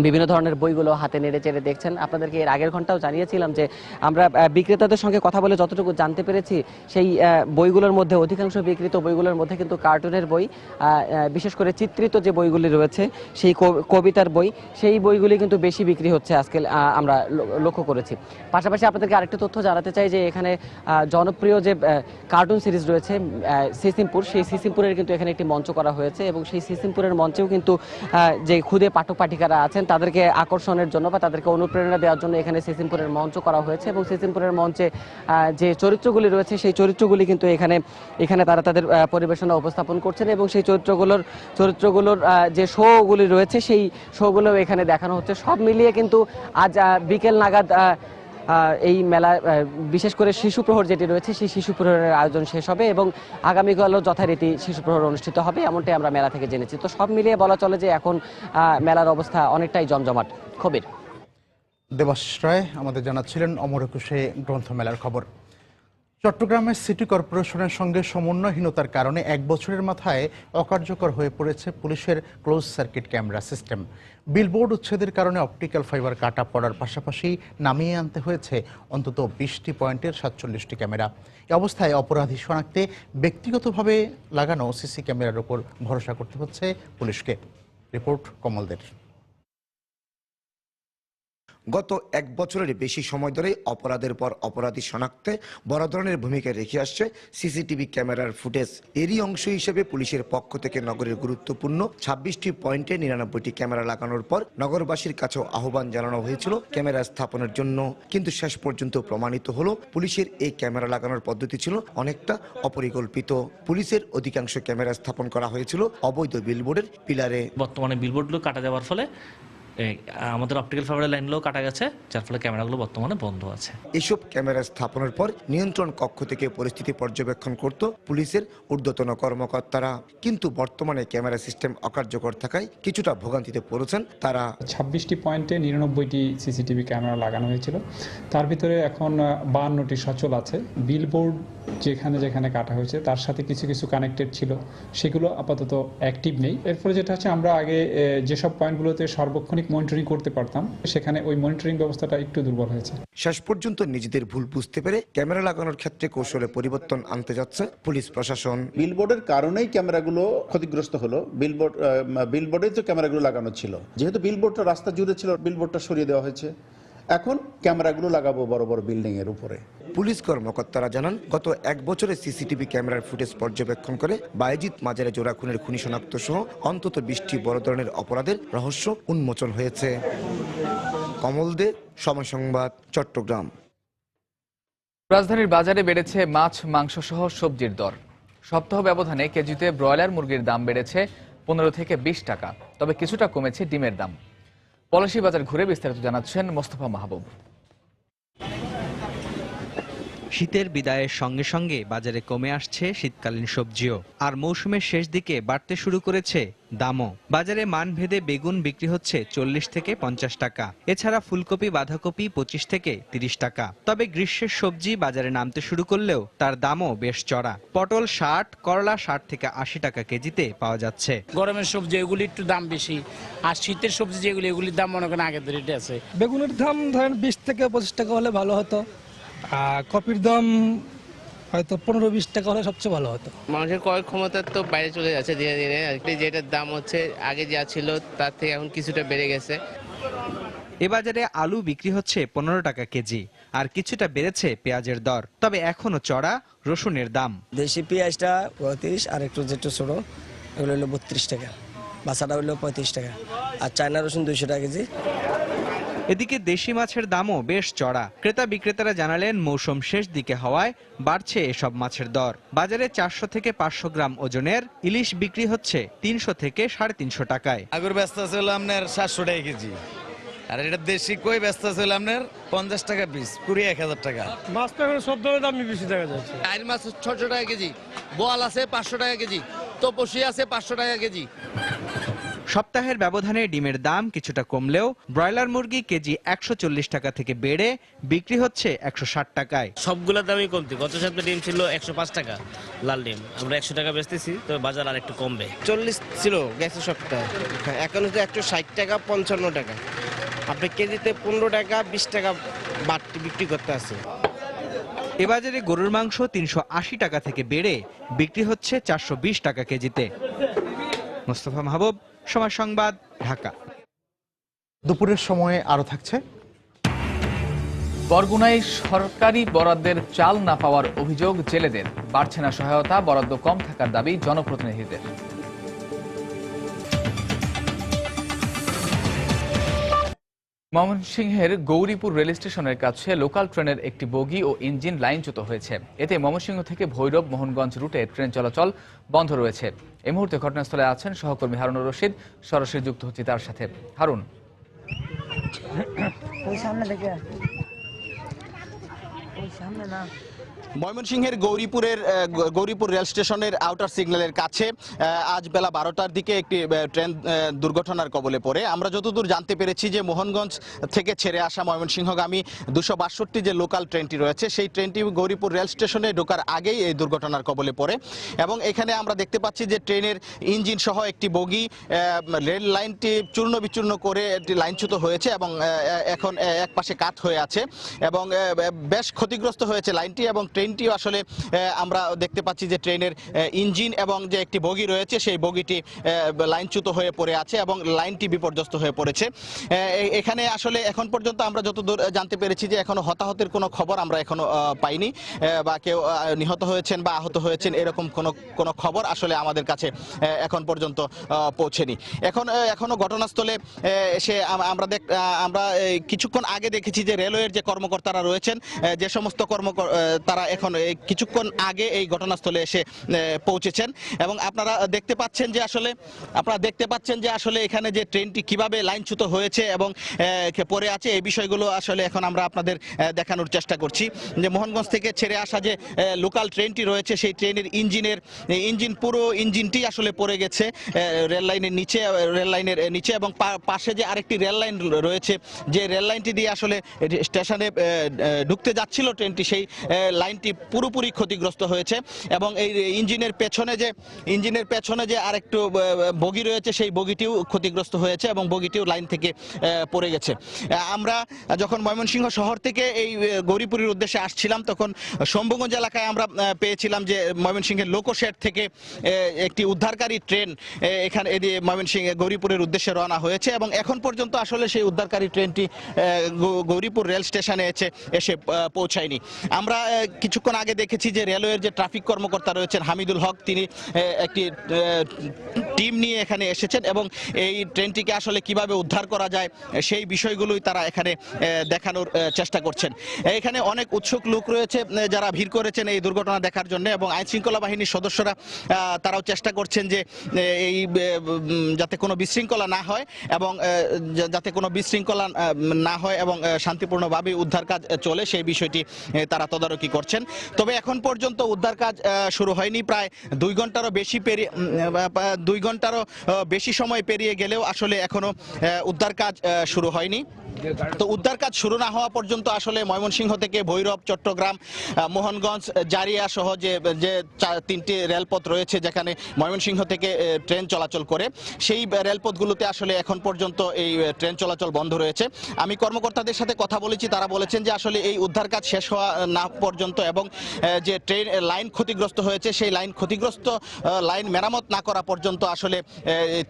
বিভিন্ন ধরনের বইগুলো হাতে নেড়ে চেড়ে দেখছেন। আপনাদেরকে এর আগের ঘন্টাও জানিয়েছিলাম যে আমরা বিক্রেতাদের সঙ্গে কথা বলে যতটুকু জানতে পেরেছি সেই বইগুলোর মধ্যে অধিকাংশ বিক্রিত বইগুলোর মধ্যে কিন্তু কার্টুনের বই, বিশেষ করে চিত্রিত যে বইগুলি রয়েছে সেই কবিতার বই, সেই বইগুলি কিন্তু বেশি বিক্রি হচ্ছে আজকে আমরা লক্ষ্য করেছি। পাশাপাশি আপনাদেরকে আরেকটা তথ্য জানাতে চাই যে এখানে জনপ্রিয় যে কার্টুন সিরিজ রয়েছে সিসিমপুর, সেই সিসিমপুরের কিন্তু এখানে একটি মঞ্চ করা হয়েছে এবং সেই সিসিমপুরের মঞ্চেও কিন্তু যে ক্ষুদে পাঠক পাঠিকারা আছেন তাদেরকে আকর্ষণের জন্য বা তাদেরকে অনুপ্রেরণা দেওয়ার জন্য এখানে সিসিমপুরের মঞ্চ করা হয়েছে এবং সিসিমপুরের মঞ্চে যে চরিত্রগুলি রয়েছে সেই চরিত্রগুলি কিন্তু এখানে তারা তাদের পরিবেশনা উপস্থাপন করছেন এবং সেই চরিত্রগুলোর যে শোগুলি রয়েছে সেই শোগুলো এখানে দেখানো হচ্ছে। সব মিলিয়ে কিন্তু আজ বিকেল নাগাদ এই মেলা, বিশেষ করে শিশু প্রহর যেটি রয়েছে সেই শিশু প্রহরের আয়োজন শেষ হবে এবং আগামীকালও যথারীতি শিশু প্রহর অনুষ্ঠিত হবে, এমনটাই আমরা মেলা থেকে জেনেছি। তো সব মিলিয়ে বলা চলে যে এখন মেলার অবস্থা অনেকটাই জমজমাট। খবর দেবাশিস রায় আমাদের জানাচ্ছিলেন অমর একুশে গ্রন্থমেলার খবর। চট্টগ্রামের সিটি কর্পোরেশনের সঙ্গে সমন্বয়হীনতার কারণে 1 বছরের মাথায় অকার্যকর হয়ে পড়েছে পুলিশের close circuit camera system. Billboard উচ্ছেদের কারণে অপটিক্যাল ফাইবার কাটা পড়ার পাশাপাশি নামিয়ে আনতে হয়েছে অন্তত 20টি পয়েন্টের 47টি ক্যামেরা। এই অবস্থায় অপরাধী শনাক্তে ব্যক্তিগতভাবে লাগানো সিসি ক্যামেরার উপর ভরসা করতে হচ্ছে পুলিশকে। রিপোর্ট কমলদের। গত 1 বছরের বেশি সময় ধরে অপরাধের পর অপরাধী শনাক্তে বড় ধরনের ভূমিকা রেখে আসছে সিসিটিভি ক্যামেরার ফুটেজ। এরই অংশ হিসেবে পুলিশের পক্ষ থেকে নগরের গুরুত্বপূর্ণ 26টি পয়েন্টে 99টি ক্যামেরা লাগানোর পর নগরবাসীর কাছেও আহ্বান জানানো হয়েছিল ক্যামেরা স্থাপনের জন্য, কিন্তু শেষ পর্যন্ত প্রমাণিত হলো পুলিশের এই ক্যামেরা লাগানোর পদ্ধতি ছিল অনেকটা অপরিকল্পিত। পুলিশের অধিকাংশ ক্যামেরা স্থাপন করা হয়েছিল অবৈধ বিলবোর্ডের পিলারে। বর্তমানে বিলবোর্ডগুলো কাটা যাওয়ার ফলে আমাদের অপটিক্যাল ফাইবারের লাইনগুলো কাটা গেছে, যার ফলে ক্যামেরাগুলো বর্তমানে বন্ধ আছে। এসব ক্যামেরা স্থাপনের পর নিয়ন্ত্রণ কক্ষ থেকে পরিস্থিতি পর্যবেক্ষণ করত পুলিশের ঊর্ধ্বতন কর্মকর্তারা, কিন্তু বর্তমানে ক্যামেরা সিস্টেম অকার্যকর থাকায় কিছুটা ভোগান্তিতে পড়েছেন তারা। 26টি পয়েন্টে 99টি সিসিটিভি ক্যামেরা লাগানো হয়েছিল, তার ভিতরে এখন 52টি সচল আছে। বিলবোর্ড যেখানে যেখানে কাটা হয়েছে তার সাথে কিছু কিছু কানেক্টেড ছিল, সেগুলো আপাতত অ্যাক্টিভ নেই। এরপরে যেটা হচ্ছে, আমরা আগে যেসব পয়েন্টগুলোতে সার্বক্ষণিক মনিটরিং করতে পারতাম সেখানে ওই মনিটরিং ব্যবস্থাটা একটু দুর্বল হয়েছে। শেষ পর্যন্ত নিজেদের ভুল বুঝতে পেরে ক্যামেরা লাগানোর ক্ষেত্রে কৌশলে পরিবর্তন আনতে যাচ্ছে পুলিশ প্রশাসন। বিলবোর্ডের কারণেই ক্যামেরাগুলো ক্ষতিগ্রস্ত হলো। বিলবোর্ডে যে ক্যামেরাগুলো লাগানো ছিল, যেহেতু বিলবোর্ডটা রাস্তা জুড়ে ছিল, বিলবোর্ডটা সরিয়ে দেওয়া হয়েছে। এখন ক্যামেরাগুলো লাগাবো বড় বড় বিল্ডিং এর উপরে। পুলিশ কর্মকর্তারা জানান, গত 1 বছরে সিসিটিভি ক্যামেরার ফুটেজ পর্যবেক্ষণ করে বায়েজিদ মাজারে জোড়া খুনের খুনি শনাক্ত সহ অন্তত 20টি বড় ধরনের অপরাধের রহস্য উন্মোচন হয়েছে। কমল দে, সময় সংবাদ, চট্টগ্রাম। রাজধানীর বাজারে বেড়েছে মাছ, মাংস সহ সবজির দর। সপ্তাহ ব্যবধানে কেজিতে ব্রয়লার মুরগির দাম বেড়েছে 15 থেকে 20 টাকা, তবে কিছুটা কমেছে ডিমের দাম। পলাশী বাজার ঘুরে বিস্তারিত জানাচ্ছেন মোস্তফা মাহবুব। শীতের বিদায়ের সঙ্গে সঙ্গে বাজারে কমে আসছে শীতকালীন সবজিও, আর মৌসুমের শেষ দিকে বাড়তে শুরু করেছে দামও। বাজারে মানভেদে বেগুন বিক্রি হচ্ছে 40 থেকে 50 টাকা, এছাড়া ফুলকপি, বাঁধাকপি 25 থেকে 30 টাকা। তবে গ্রীষ্মের সবজি বাজারে নামতে শুরু করলেও তার দামও বেশ চড়া। পটল 60, করলা 60 থেকে 80 টাকা কেজিতে পাওয়া যাচ্ছে। গরমের সবজি এগুলি একটু দাম বেশি, আর শীতের সবজি যেগুলি এগুলির দাম মনে করেন আগের রেটে আছে। বেগুনের দাম ধরেন 20 থেকে 25 টাকা হলে ভালো হতো, আর কপির দাম হয়তো 15-20 টাকা হলে সবচেয়ে ভালো হতো। মানুষের ক্রয় ক্ষমতা তো বাইরে চলে যাচ্ছে দিনে দিনে, যেটার দাম হচ্ছে আগে যা ছিল তার থেকে এখন কিছুটা বেড়ে গেছে। এ বাজারে আলু বিক্রি হচ্ছে 15 টাকা কেজি, আর কিছুটা বেড়েছে পেঁয়াজের দর, তবে এখনো চড়া রসুনের দাম। দেশি পেঁয়াজটা 35, আর একটু যেটা ছোট এগুলো হলো 32 টাকা, বাসাটা হলো 35 টাকা, আর চায়না রসুন 200 টাকা কেজি। এদিকে দেশি মাছের দামও বেশ চড়া। ক্রেতা বিক্রেতারা জানালেন মৌসুম শেষ দিকে হওয়ায় বাড়ছে এসব মাছের দর। বাজারে 400 থেকে 500 গ্রাম ওজনের ইলিশ বিক্রি হচ্ছে 300 থেকে 350 টাকায়। আগর ব্যস্ত ছিল আপনার 700 টাকা কেজি, আর এটা দেশি কই ব্যস্ত ছিল আপনার 50 টাকা পিস, 10,000 টাকা। মাছ তো এখন সব ধরনের দামই বেশি দেখা যাচ্ছে। আইল মাছ 600 টাকা কেজি, বোয়াল আছে 500 টাকা কেজি, তপসি আছে 500 টাকা কেজি। সপ্তাহের ব্যবধানে ডিমের দাম কিছুটা কমলেও ব্রয়লার মুরগি কেজি 140 টাকা থেকে বেড়ে বিক্রি হচ্ছে 160 টাকায়। সবগুলোর দামই কমতি। গত সপ্তাহে ডিম ছিল 105 টাকা, লাল ডিম আমরা 100 টাকা বেচতেছি, তবে বাজার আর একটু কমবে। 40 ছিল গেছে সপ্তাহে, এখন হচ্ছে 160 টাকা 55 টাকা। আপনি কেজিতে 15 টাকা 20 টাকা বাড়তি বিক্রি করতে আছে। এ বাজারে গরুর মাংস 380 টাকা থেকে বেড়ে বিক্রি হচ্ছে 420 টাকা কেজিতে। মোস্তফা মাহবুব, সময় সংবাদ, ঢাকা। দুপুরের সময়ে আরো থাকছে। বরগুনায় সরকারি বরাদ্দের চাল না পাওয়ার অভিযোগ জেলেদের। বাড়ছে না সহায়তা, বরাদ্দ কম থাকার দাবি জনপ্রতিনিধিদের। ময়মনসিংহের গৌরীপুর রেল স্টেশনের কাছে লোকাল ট্রেনের একটি বগি ও ইঞ্জিন লাইনচ্যুত হয়েছে। এতে ময়মনসিংহ থেকে ভৈরব মোহনগঞ্জ রুটে ট্রেন চলাচল বন্ধ রয়েছে। এই মুহূর্তে ঘটনাস্থলে আছেন সহকর্মী হারুনুর রশিদ। সরাসরি যুক্ত হচ্ছে তার সাথে। হারুন, ময়মনসিংহের গৌরীপুর রেল স্টেশনের আউটার সিগন্যালের কাছে আজ বেলা 12টার দিকে একটি ট্রেন দুর্ঘটনার কবলে পড়ে। আমরা যতদূর জানতে পেরেছি যে মোহনগঞ্জ থেকে ছেড়ে আসা ময়মনসিংহগামী 262 যে লোকাল ট্রেনটি রয়েছে, সেই ট্রেনটি গৌরীপুর রেল স্টেশনে ঢোকার আগেই এই দুর্ঘটনার কবলে পড়ে এবং এখানে আমরা দেখতে পাচ্ছি যে ট্রেনের ইঞ্জিন সহ একটি বগি রেল লাইনটি চূর্ণ বিচূর্ণ করে একটি লাইনচ্যুত হয়েছে এবং এখন এক পাশে কাট হয়ে আছে এবং বেশ ক্ষতিগ্রস্ত হয়েছে লাইনটি। এবং ট্রেনটিও আসলে আমরা দেখতে পাচ্ছি যে ট্রেনের ইঞ্জিন এবং যে একটি বগি রয়েছে সেই বগিটি লাইনচ্যুত হয়ে পড়ে আছে এবং লাইনটি বিপর্যস্ত হয়ে পড়েছে। এখানে আসলে এখন পর্যন্ত আমরা যতদূর জানতে পেরেছি যে এখনো হতাহতের কোনো খবর আমরা এখনো পাইনি বা কেউ নিহত হয়েছেন বা আহত হয়েছেন এরকম কোনো খবর আসলে আমাদের কাছে এখন পর্যন্ত পৌঁছেনি। এখনো ঘটনাস্থলে এসে আমরা কিছুক্ষণ আগে দেখেছি যে রেলওয়ের যে কর্মকর্তারা রয়েছেন, যে সমস্ত তারা এখন কিছুক্ষণ আগে এই ঘটনাস্থলে এসে পৌঁছেছেন এবং আপনারা দেখতে পাচ্ছেন যে আসলে এখানে যে ট্রেনটি কিভাবে লাইনচ্যুত হয়েছে এবং পড়ে আছে এই বিষয়গুলো আসলে এখন আমরা আপনাদের দেখানোর চেষ্টা করছি। যে মোহনগঞ্জ থেকে ছেড়ে আসা যে লোকাল ট্রেনটি রয়েছে সেই ট্রেনের পুরো ইঞ্জিনটি আসলে পড়ে গেছে রেল লাইনের নিচে এবং পাশে যে আরেকটি রেল লাইন রয়েছে, যে রেল লাইনটি দিয়ে আসলে স্টেশনে ঢুকতে যাচ্ছিল ট্রেনটি, সেই লাইনটি পুরোপুরি ক্ষতিগ্রস্ত হয়েছে এবং এই ইঞ্জিনের পেছনে যে আরেকটু বগি রয়েছে সেই বগিটিও ক্ষতিগ্রস্ত হয়েছে এবং বগিটিও লাইন থেকে পড়ে গেছে। আমরা যখন ময়মনসিংহ শহর থেকে এই গৌরীপুরের উদ্দেশ্যে আসছিলাম তখন শম্ভুগঞ্জ এলাকায় আমরা পেয়েছিলাম যে ময়মনসিংহের লোকোশেড থেকে একটি উদ্ধারকারী ট্রেন এখানে ময়মনসিংহ গৌরীপুরের উদ্দেশ্যে রওনা হয়েছে এবং এখন পর্যন্ত আসলে সেই উদ্ধারকারী ট্রেনটি গৌরীপুর রেল স্টেশনে এসে পৌঁছায়নি। আমরা কিছুক্ষণ আগে দেখেছি যে রেলওয়ের যে ট্রাফিক কর্মকর্তা রয়েছেন হামিদুল হক, তিনি একটি টিম নিয়ে এখানে এসেছেন এবং এই ট্রেনটিকে আসলে কিভাবে উদ্ধার করা যায় সেই বিষয়গুলোই তারা এখানে দেখানোর চেষ্টা করছেন। এখানে অনেক উৎসুক লোক রয়েছে যারা ভিড় করেছেন এই দুর্ঘটনা দেখার জন্য এবং আইন শৃঙ্খলা বাহিনীর সদস্যরা তারাও চেষ্টা করছেন যে এই যাতে কোনো বিশৃঙ্খলা না হয় এবং শান্তিপূর্ণভাবে উদ্ধার কাজ চলে সেই বিষয়টি তারা তদারকি করছেন। তবে এখন পর্যন্ত উদ্ধার কাজ শুরু হয়নি। প্রায় 2 ঘন্টারও বেশি সময় পেরিয়ে গেলেও আসলে এখনো উদ্ধার কাজ শুরু হয়নি। তো উদ্ধার কাজ শুরু না হওয়া পর্যন্ত আসলে ময়মনসিংহ থেকে ভৈরব, চট্টগ্রাম, মোহনগঞ্জ, জারিয়া সহ যে 3টি রেলপথ রয়েছে যেখানে ময়মনসিংহ থেকে ট্রেন চলাচল করে, সেই রেলপথগুলোতে আসলে এখন পর্যন্ত এই ট্রেন চলাচল বন্ধ রয়েছে। আমি কর্মকর্তাদের সাথে কথা বলেছি, তারা বলেছেন যে আসলে এই উদ্ধার কাজ শেষ হওয়া না পর্যন্ত এবং যে ট্রেন লাইন ক্ষতিগ্রস্ত হয়েছে সেই লাইন মেরামত না করা পর্যন্ত আসলে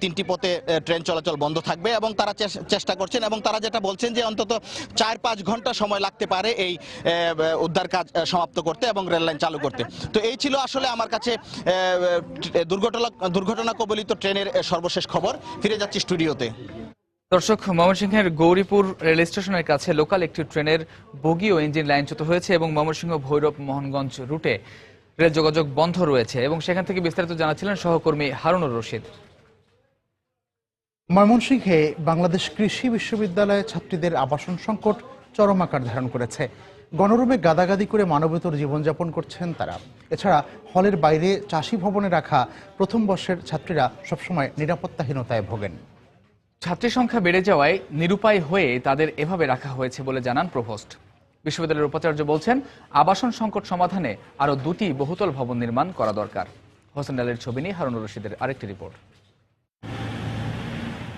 3টি পথে ট্রেন চলাচল বন্ধ থাকবে এবং তারা চেষ্টা করছেন এবং তারা যেটা বলছেন যে অন্তত 4-5 ঘন্টা সময় লাগতে পারে এই উদ্ধার কাজ সমাপ্ত করতে এবং রেল লাইন চালু করতে। তো এই ছিল আসলে আমার কাছে দুর্ঘটনা কবলিত ট্রেনের সর্বশেষ খবর। ফিরে যাচ্ছি স্টুডিওতে। দর্শক, ময়মনসিংহের গৌরীপুর রেল স্টেশনের কাছে লোকাল একটি ট্রেনের বগি ও ইঞ্জিন লাইনচ্যুত হয়েছে এবং ময়মনসিংহ ভৈরব মোহনগঞ্জ রুটে রেল যোগাযোগ বন্ধ রয়েছে এবং সেখান থেকে বিস্তারিত জানাচ্ছিলেন সহকর্মী হারুনুর রশিদ। ময়মনসিংহে বাংলাদেশ কৃষি বিশ্ববিদ্যালয়ে ছাত্রীদের আবাসন সংকট চরম আকার ধারণ করেছে। গণরুমে গাদাগাদি করে মানবেতর জীবনযাপন করছেন তারা। এছাড়া হলের বাইরে চাষী ভবনে রাখা প্রথম বর্ষের ছাত্রীরা সবসময় নিরাপত্তাহীনতায় ভোগেন। ছাত্রী সংখ্যা বেড়ে যাওয়ায় নিরুপায় হয়ে তাদের এভাবে রাখা হয়েছে বলে জানান প্রভোস্ট। বিশ্ববিদ্যালয়ের উপাচার্য বলছেন, আবাসন সংকট সমাধানে আরও 2টি বহুতল ভবন নির্মাণ করা দরকার। হোসেন আলীর ছবি নিয়ে হারুনুর রশিদের আরেকটি রিপোর্ট।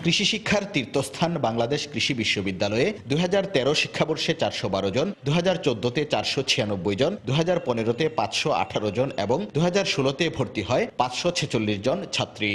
কৃষি শিক্ষার তীর্থস্থান বাংলাদেশ কৃষি বিশ্ববিদ্যালয়ে 2013 শিক্ষাবর্ষে 412 জন, 2014-তে 496 জন, 2015-তে 518 জন এবং 2016-তে ভর্তি হয় 546 জন ছাত্রী।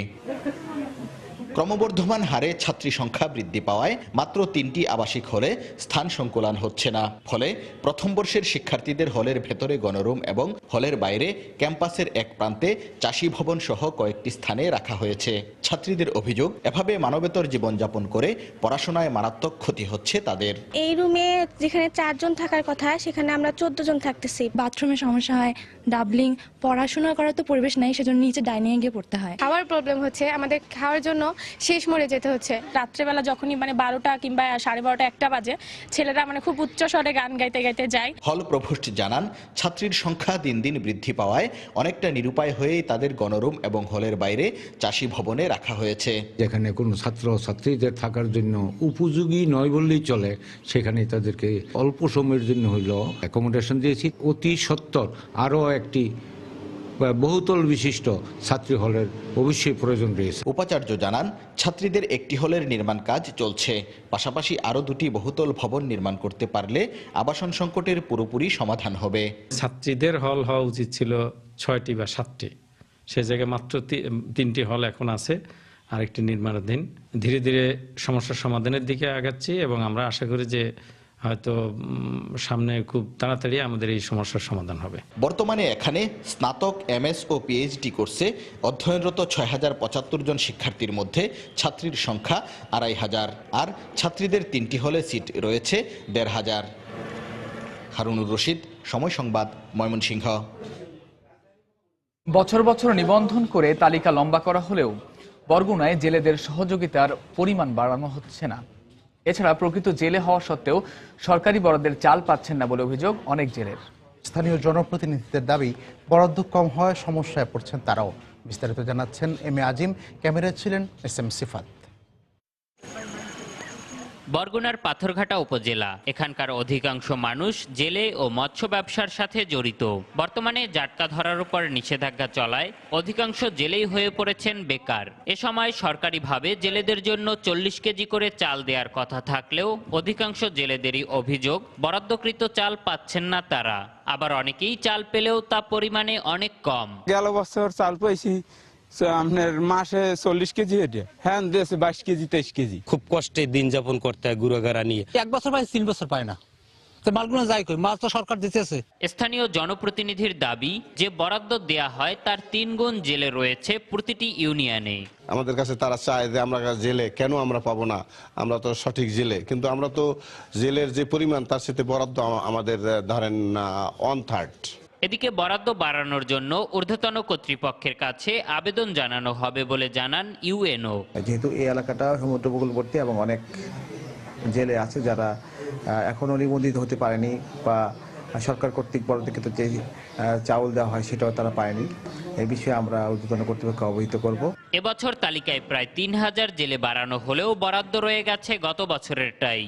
ক্রমবর্ধমান হারে ছাত্রী সংখ্যা বৃদ্ধি পাওয়ায় মাত্র 3টি আবাসিক হলে স্থান সংকুলান হচ্ছে না। ফলে প্রথম বর্ষের শিক্ষার্থীদের হলের ভেতরে গণরুম এবং হলের বাইরে ক্যাম্পাসের এক প্রান্তে চাষী ভবন সহ কয়েকটি স্থানে রাখা হয়েছে। ছাত্রীদের অভিযোগ, এভাবে মানবেতর জীবনযাপন করে পড়াশোনায় মারাত্মক ক্ষতি হচ্ছে তাদের। এই রুমে যেখানে 4 জন থাকার কথা সেখানে আমরা 14 জন থাকতেছি। বাথরুমের সমস্যা হয়, ডাবলিং, পড়াশোনা করার তো পরিবেশ নাই, সেজন্য নিচে ডাইনিং এ গিয়ে পড়তে হয়। খাওয়ার প্রবলেম হচ্ছে, আমাদের খাওয়ার জন্য শেষ মরে যেতে হচ্ছে। রাত্রেবেলা যখনই 12টা কিংবা 12:30 1টা বাজে, ছেলেরা খুব উচ্চ স্বরে গান গাইতে গাইতে যায়। হল প্রভোস্ট জানান, ছাত্রীর সংখ্যা দিন দিন বৃদ্ধি পাওয়ায় অনেকটা নিরুপায় হয়েই তাদের গণরুম এবং হলের বাইরে চাষী ভবনে রাখা হয়েছে। যেখানে কোনো ছাত্র ছাত্রীদের থাকার জন্য উপযোগী নয় বললেই চলে, সেখানে তাদেরকে অল্প সময়ের জন্য হইলেও অ্যাকোমোডেশন দিয়েছি। অতি সত্বর আরও একটি বহুতল বিশিষ্ট ছাত্রী হলের অবশ্যই প্রয়োজন রয়েছে। উপাচার্য জানান, ছাত্রীদের একটি হলের নির্মাণ কাজ চলছে, পাশাপাশি আরও 2টি বহুতল ভবন নির্মাণ করতে পারলে আবাসন সংকটের পুরোপুরি সমাধান হবে। ছাত্রীদের হল হওয়া উচিত ছিল 6টি বা 7টি, সে জায়গায় মাত্র 3টি হল এখন আছে, আরেকটি নির্মাণাধীন। ধীরে ধীরে সমস্যার সমাধানের দিকে আগাচ্ছি এবং আমরা আশা করি যে হয়তো সামনে খুব তাড়াতাড়ি আমাদের এই সমস্যার সমাধান হবে। বর্তমানে এখানে স্নাতক, এমএস ও পিএইচডি কোর্সে অধ্যয়নরত 6075 জন শিক্ষার্থীর মধ্যে ছাত্রীর সংখ্যা 2500, আর ছাত্রীদের 3টি হলে সিট রয়েছে 1500। হারুনুর রশিদ, সময় সংবাদ, ময়মনসিংহ। বছর বছর নিবন্ধন করে তালিকা লম্বা করা হলেও বরগুনায় জেলেদের সহযোগিতার পরিমাণ বাড়ানো হচ্ছে না। এছাড়া প্রকৃত জেলে হওয়া সত্ত্বেও সরকারি বরাদ্দের চাল পাচ্ছেন না বলে অভিযোগ অনেক জেলের। স্থানীয় জনপ্রতিনিধিদের দাবি, বরাদ্দ কম হওয়ায় সমস্যায় পড়ছেন তারাও। বিস্তারিত জানাচ্ছেন এম এ আজিম, ক্যামেরায় ছিলেন SM সিফাত। বরগুনার পাথরঘাটা উপজেলা, এখানকার অধিকাংশ মানুষ জেলে ও মৎস্য ব্যবসার সাথে জড়িত। বর্তমানে জাটকা ধরার উপর নিষেধাজ্ঞা চলায় অধিকাংশ জেলেই হয়ে পড়েছেন বেকার। এ সময় সরকারিভাবে জেলেদের জন্য 40 কেজি করে চাল দেওয়ার কথা থাকলেও অধিকাংশ জেলেদেরই অভিযোগ, বরাদ্দকৃত চাল পাচ্ছেন না তারা। আবার অনেকেই চাল পেলেও তা পরিমাণে অনেক কম। গেল বছর চাল পাইছি আপনার মাসে 40 কেজি, হ্যাঁ 22 কেজি 23 কেজি। খুব কষ্টে দিন যাপন করতে হয় গুড়াগাড়া নিয়ে। 1 বছর পাই, 3 বছর পায় না, তো মালগুলো যাই কই, মাল তো সরকার দিতেছে। স্থানীয় জনপ্রতিনিধির দাবি, যে বরাদ্দ দেয়া হয় তার 3 গুণ জেলে রয়েছে প্রতিটি ইউনিয়নে। আমাদের কাছে তারা চায় যে আমরা জেলে কেন আমরা পাবো না, আমরা তো সঠিক জেলে, কিন্তু আমরা তো জেলের যে পরিমাণ তার সাথে বরাদ্দ আমাদের ধরেন 1/3। এদিকে বরাদ্দ বাড়ানোর জন্য ঊর্ধ্বতন কর্তৃপক্ষের কাছে আবেদন জানানো হবে বলে জানান ইউএনও। যেহেতু এই এলাকাটা সমুদ্র উপকূলবর্তী এবং অনেক জেলে আছে যারা এখনো নিবন্ধিত হতে পারেনি বা সরকার কর্তৃক বরাদ্দকৃত যে চাউল দেওয়া হয় সেটাও তারা পায়নি। এই বিষয়ে আমরা ঊর্ধ্বতন কর্তৃপক্ষকে অবহিত করব। এবছর তালিকায় প্রায় 3000 জেলে বাড়ানো হলেও বরাদ্দ রয়ে গেছে গত বছরেরটাই।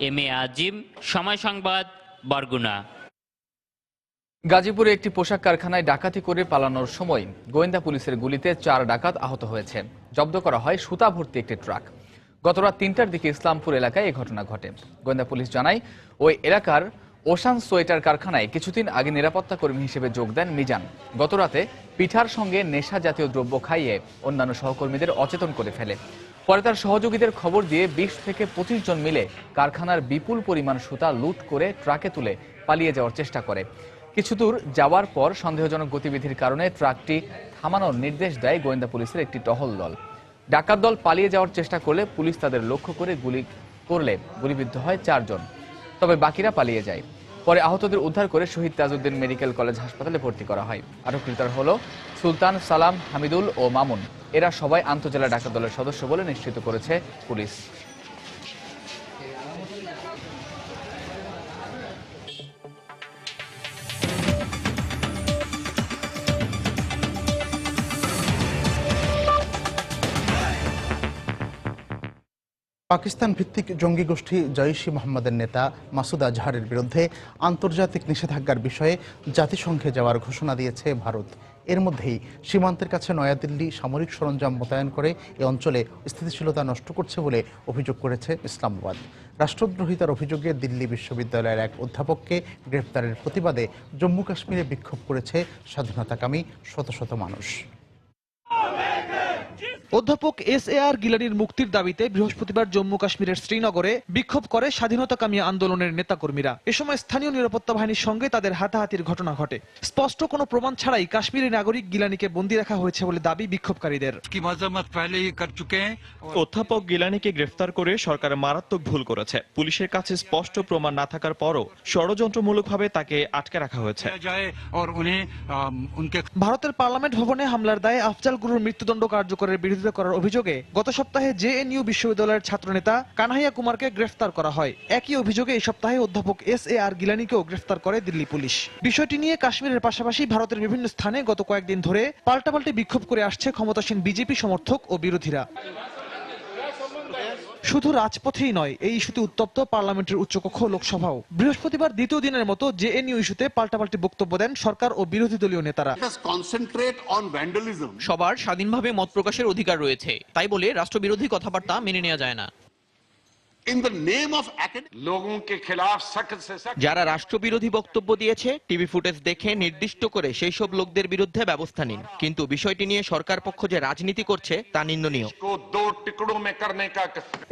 এম এ আজিম, সময় সংবাদ, বরগুনা। গাজীপুরে একটি পোশাক কারখানায় ডাকাতি করে পালানোর সময় গোয়েন্দা পুলিশের গুলিতে 4 ডাকাত আহত হয়েছে। জব্দ করা হয় সুতা ভর্তি একটি ট্রাক। গতরাত 3টার দিকে ইসলামপুর এলাকায় এই ঘটনা ঘটে। গোয়েন্দা পুলিশ জানায়, ওই এলাকার ওশান সোয়েটার কারখানায় কিছুদিন আগে নিরাপত্তা কর্মী হিসেবে যোগ দেন মিজান। গতরাতে পিঠার সঙ্গে নেশা জাতীয় দ্রব্য খাইয়ে অন্যান্য সহকর্মীদের অচেতন করে ফেলে। পরে তার সহযোগীদের খবর দিয়ে 20 থেকে 25 জন মিলে কারখানার বিপুল পরিমাণ সুতা লুট করে ট্রাকে তুলে পালিয়ে যাওয়ার চেষ্টা করে। কিছু দূর যাওয়ার পর সন্দেহজনক গতিবিধির কারণে ট্রাকটি থামানোর নির্দেশ দেয় গোয়েন্দা পুলিশের একটি টহল দল। ডাকাত দল পালিয়ে যাওয়ার চেষ্টা করলে পুলিশ তাদের লক্ষ্য করে গুলি করলে গুলিবিদ্ধ হয় 4 জন, তবে বাকিরা পালিয়ে যায়। পরে আহতদের উদ্ধার করে শহীদ তাজউদ্দিন মেডিকেল কলেজ হাসপাতালে ভর্তি করা হয়। আটককৃতরা হলো সুলতান, সালাম, হামিদুল ও মামুন। এরা সবাই আন্তজেলা ডাকাত দলের সদস্য বলে নিশ্চিত করেছে পুলিশ। পাকিস্তান ভিত্তিক জঙ্গি গোষ্ঠী জঈশ-ই মোহাম্মদের নেতা মাসুদ আজহারের বিরুদ্ধে আন্তর্জাতিক নিষেধাজ্ঞার বিষয়ে জাতিসংঘে যাওয়ার ঘোষণা দিয়েছে ভারত। এর মধ্যেই সীমান্তের কাছে নয়াদিল্লি সামরিক সরঞ্জাম মোতায়েন করে এ অঞ্চলে স্থিতিশীলতা নষ্ট করছে বলে অভিযোগ করেছে ইসলামাবাদ। রাষ্ট্রদ্রোহিতার অভিযোগে দিল্লি বিশ্ববিদ্যালয়ের এক অধ্যাপককে গ্রেফতারের প্রতিবাদে জম্মু কাশ্মীরে বিক্ষোভ করেছে স্বাধীনতাকামী শত শত মানুষ। অধ্যাপক SAR গিলানির মুক্তির দাবিতে বৃহস্পতিবার জম্মু কাশ্মীরের শ্রীনগরে বিক্ষোভ করে স্বাধীনতাকামী আন্দোলনের নেতাকর্মীরা। এ সময় স্থানীয় নিরাপত্তা বাহিনীর সঙ্গে তাদের হাতাহাতির ঘটনা ঘটে। স্পষ্ট কোনো প্রমাণ ছাড়াই কাশ্মীরি নাগরিক গিলানিকে বন্দী রাখা হয়েছে বলে দাবি বিক্ষোভকারীদের। অধ্যাপক গিলানিকে গ্রেফতার করে সরকার মারাত্মক ভুল করেছে। পুলিশের কাছে স্পষ্ট প্রমাণ না থাকার পরও ষড়যন্ত্রমূলকভাবে তাকে আটকে রাখা হয়েছে। ভারতের পার্লামেন্ট ভবনে হামলার দায়ে আফজাল গুরুর মৃত্যুদণ্ড কার্যকরের বিরোধিতা করার অভিযোগে গত সপ্তাহে JNU বিশ্ববিদ্যালয়ের ছাত্রনেতা কানহাইয়া কুমারকে গ্রেফতার করা হয়। একই অভিযোগে এই সপ্তাহে অধ্যাপক SAR গিলানিকেও গ্রেফতার করে দিল্লি পুলিশ। বিষয়টি নিয়ে কাশ্মীরের পাশাপাশি ভারতের বিভিন্ন স্থানে গত কয়েকদিন ধরে পাল্টাপাল্টি বিক্ষোভ করে আসছে ক্ষমতাসীন বিজেপি সমর্থক ও বিরোধীরা। শুধু রাজপথেই নয়, এই ইস্যুতে উত্তপ্ত পার্লামেন্টের উচ্চকক্ষ লোকসভাও। বৃহস্পতিবার দ্বিতীয় দিনের মতো JNU ইস্যুতে পাল্টাপাল্টি বক্তব্য দেন সরকার ও বিরোধী দলীয় নেতারা। সবার স্বাধীনভাবে মত প্রকাশের অধিকার রয়েছে, তাই বলে রাষ্ট্রবিরোধী কথাবার্তা মেনে নেওয়া যায় না। যারা রাষ্ট্রবিরোধী বক্তব্য দিয়েছে টিভি ফুটেজ দেখে নির্দিষ্ট করে সেই সব লোকদের বিরুদ্ধে ব্যবস্থা নিন, কিন্তু বিষয়টি নিয়ে সরকার পক্ষ যে রাজনীতি করছে তা নিন্দনীয়।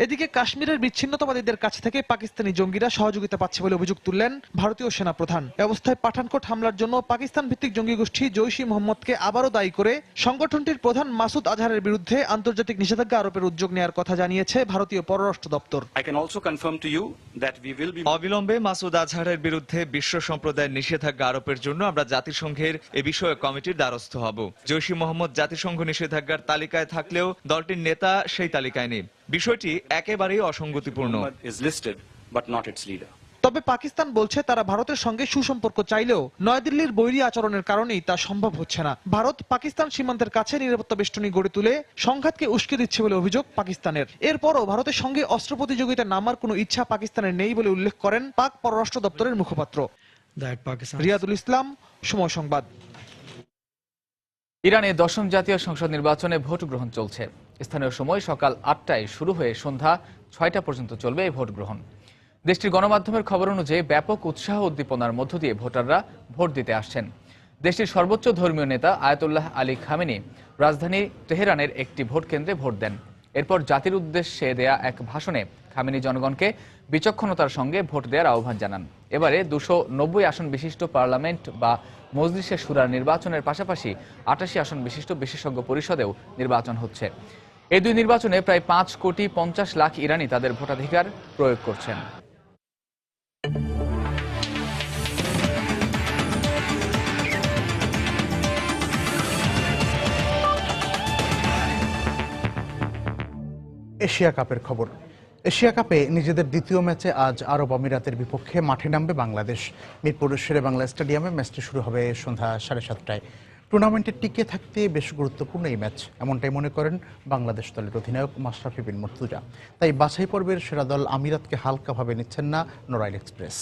এদিকে কাশ্মীরের বিচ্ছিন্নতাবাদীদের কাছ থেকে পাকিস্তানি জঙ্গিরা সহযোগিতা পাচ্ছে বলে অভিযোগ তুললেন ভারতীয় সেনাপ্রধান। অবস্থায় পাঠানকোট হামলার জন্য পাকিস্তান ভিত্তিক জঙ্গি গোষ্ঠী জঈশ-ই মোহাম্মদকে আবারও দায়ী করে সংগঠনটির প্রধান মাসুদ আজহারের বিরুদ্ধে আন্তর্জাতিক নিষেধাজ্ঞা আরোপের উদ্যোগ নেওয়ার কথা জানিয়েছে ভারতীয় পররাষ্ট্র দপ্তর। অবিলম্বে মাসুদ আজহারের বিরুদ্ধে বিশ্ব সম্প্রদায়ের নিষেধাজ্ঞা আরোপের জন্য আমরা জাতিসংঘের এ বিষয়ে কমিটির দ্বারস্থ হব। জঈশ-ই মোহাম্মদ জাতিসংঘ নিষেধাজ্ঞার তালিকায় থাকলেও দলটির নেতা সেই তালিকায় নেই। বিষয়টি একেবারেই অসঙ্গতিপূর্ণ। তবে পাকিস্তান বলছে তারা ভারতের সঙ্গে সুসম্পর্ক চাইলেও নয়াদিল্লির বৈরী আচরণের কারণেই তা সম্ভব হচ্ছে না। ভারত পাকিস্তান সীমান্তের কাছে নিরাপত্তা বেষ্টনী গড়ে তুলে সংঘাতকে উস্কে দিচ্ছে বলে অভিযোগ পাকিস্তানের। এরপরও ভারতের সঙ্গে অস্ত্র প্রতিযোগিতায় নামার কোনো ইচ্ছা পাকিস্তানের নেই বলে উল্লেখ করেন পাক পররাষ্ট্র দপ্তরের মুখপাত্র রিয়াদুল ইসলাম, সময় সংবাদ। ইরানে 10ম জাতীয় সংসদ নির্বাচনে ভোট গ্রহণ চলছে। স্থানীয় সময় সকাল 8টায় শুরু হয়ে সন্ধ্যা 6টা পর্যন্ত চলবে এই ভোট গ্রহণ। দেশটির গণমাধ্যমের খবর অনুযায়ী ব্যাপক উৎসাহ উদ্দীপনার মধ্য দিয়ে ভোটাররা ভোট দিতে আসছেন। দেশটির সর্বোচ্চ ধর্মীয় নেতা আয়াতুল্লাহ আলী খামেনি রাজধানী তেহরানের একটি ভোট কেন্দ্রে ভোট দেন। এরপর জাতির উদ্দেশ্যে দেয়া এক ভাষণে খামেনি জনগণকে বিচক্ষণতার সঙ্গে ভোট দেওয়ার আহ্বান জানান। এবারে 290 আসন বিশিষ্ট পার্লামেন্ট বা মজলিসে শুরার নির্বাচনের পাশাপাশি 88 আসন বিশিষ্ট বিশেষজ্ঞ পরিষদেও নির্বাচন হচ্ছে। এই দুই নির্বাচনে প্রায় 5,50,00,000 ইরানি তাদের ভোটাধিকার প্রয়োগ করছেন। এশিয়া কাপের খবর। এশিয়া কাপে নিজেদের দ্বিতীয় ম্যাচে আজ আরব আমিরাতের বিপক্ষে মাঠে নামবে বাংলাদেশ। মিরপুরের শেরেবাংলা স্টেডিয়ামে ম্যাচটি শুরু হবে সন্ধ্যা 7:30টায়। টুর্নামেন্টে টিকে থাকতে বেশ গুরুত্বপূর্ণ এই ম্যাচ, এমনটাই মনে করেন বাংলাদেশ দলের অধিনায়ক মাশরাফি বিন মুর্তজা। তাই বাছাই পর্বের সেরা দল আমিরাতকে হালকাভাবে নিচ্ছেন না নড়াইল এক্সপ্রেস।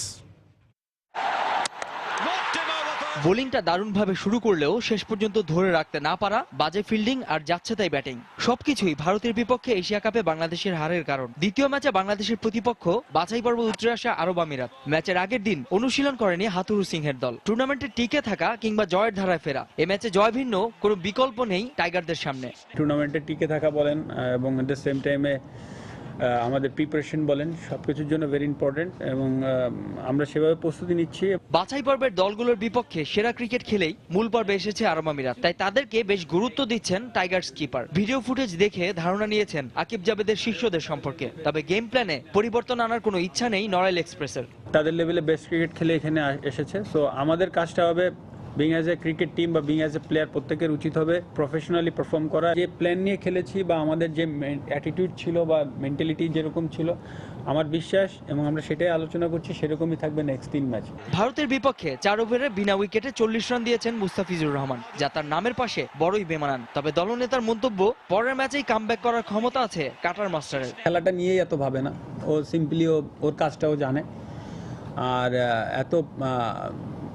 বোলিংটা দারুণভাবে শুরু করলেও শেষ পর্যন্ত ধরে রাখতে না পারা, বাজে ফিল্ডিং আর যাচ্ছে তাই ব্যাটিং, সবকিছুই ভারতের বিপক্ষে এশিয়া কাপে বাংলাদেশের হারের কারণ। দ্বিতীয় ম্যাচে বাংলাদেশের প্রতিপক্ষ বাছাই পর্ব উতরে আসা আরব আমিরাত। ম্যাচের আগের দিন অনুশীলন করেনি হাথুরু সিংহের দল। টুর্নামেন্টে টিকে থাকা কিংবা জয়ের ধারায় ফেরা, এ ম্যাচে জয় ভিন্ন কোনো বিকল্প নেই টাইগারদের সামনে। টুর্নামেন্টে টিকে থাকা বলেন এবং এট দ্য সেম টাইমে আমাদের প্রিপারেশন বলেন সবকিছুর জন্য ভেরি ইম্পর্টেন্ট এবং আমরা সেভাবে প্রস্তুতি নিচ্ছি। বাছাই পর্বের দলগুলোর বিপক্ষে সেরা ক্রিকেট খেলেই মূল পর্বে এসেছে আরব আমিরাত, তাই তাদেরকে বেশ গুরুত্ব দিচ্ছেন টাইগার্স কিপার। ভিডিও ফুটেজ দেখে ধারণা নিয়েছেন আকিব জাভেদের শিষ্যদের সম্পর্কে, তবে গেম প্ল্যানে পরিবর্তন আনার কোনো ইচ্ছা নেই নড়াইল এক্সপ্রেসের। তাদের লেভেলে বেস্ট ক্রিকেট খেলে এখানে এসেছে, সো আমাদের কাজটা হবে being as a cricket team বা বিং অ্যাজ এ প্লেয়ার প্রত্যেকের উচিত হবে প্রফেশনালি পারফর্ম করা। যে প্ল্যান নিয়ে খেলেছি বা আমাদের যে অ্যাটিটিউড ছিল বা মেন্টালিটি যেরকম ছিল, আমার বিশ্বাস এবং আমরা সেটাই আলোচনা করছি সেরকমই থাকবে নেক্সট 3 ম্যাচ। ভারতের বিপক্ষে 4 ওভারে বিনা উইকেটে 40 রান দিয়েছেন মুস্তাফিজুর রহমান, যা তার নামের পাশে বড়ই বেমানান। তবে দলনেতার মন্তব্য, পরের ম্যাচেই কামব্যাক করার ক্ষমতা আছে কাটার মাস্টারের। খেলাটা নিয়েই এত ভাবে না, ও সিম্পলি ওর কাজটাও জানে। আর এত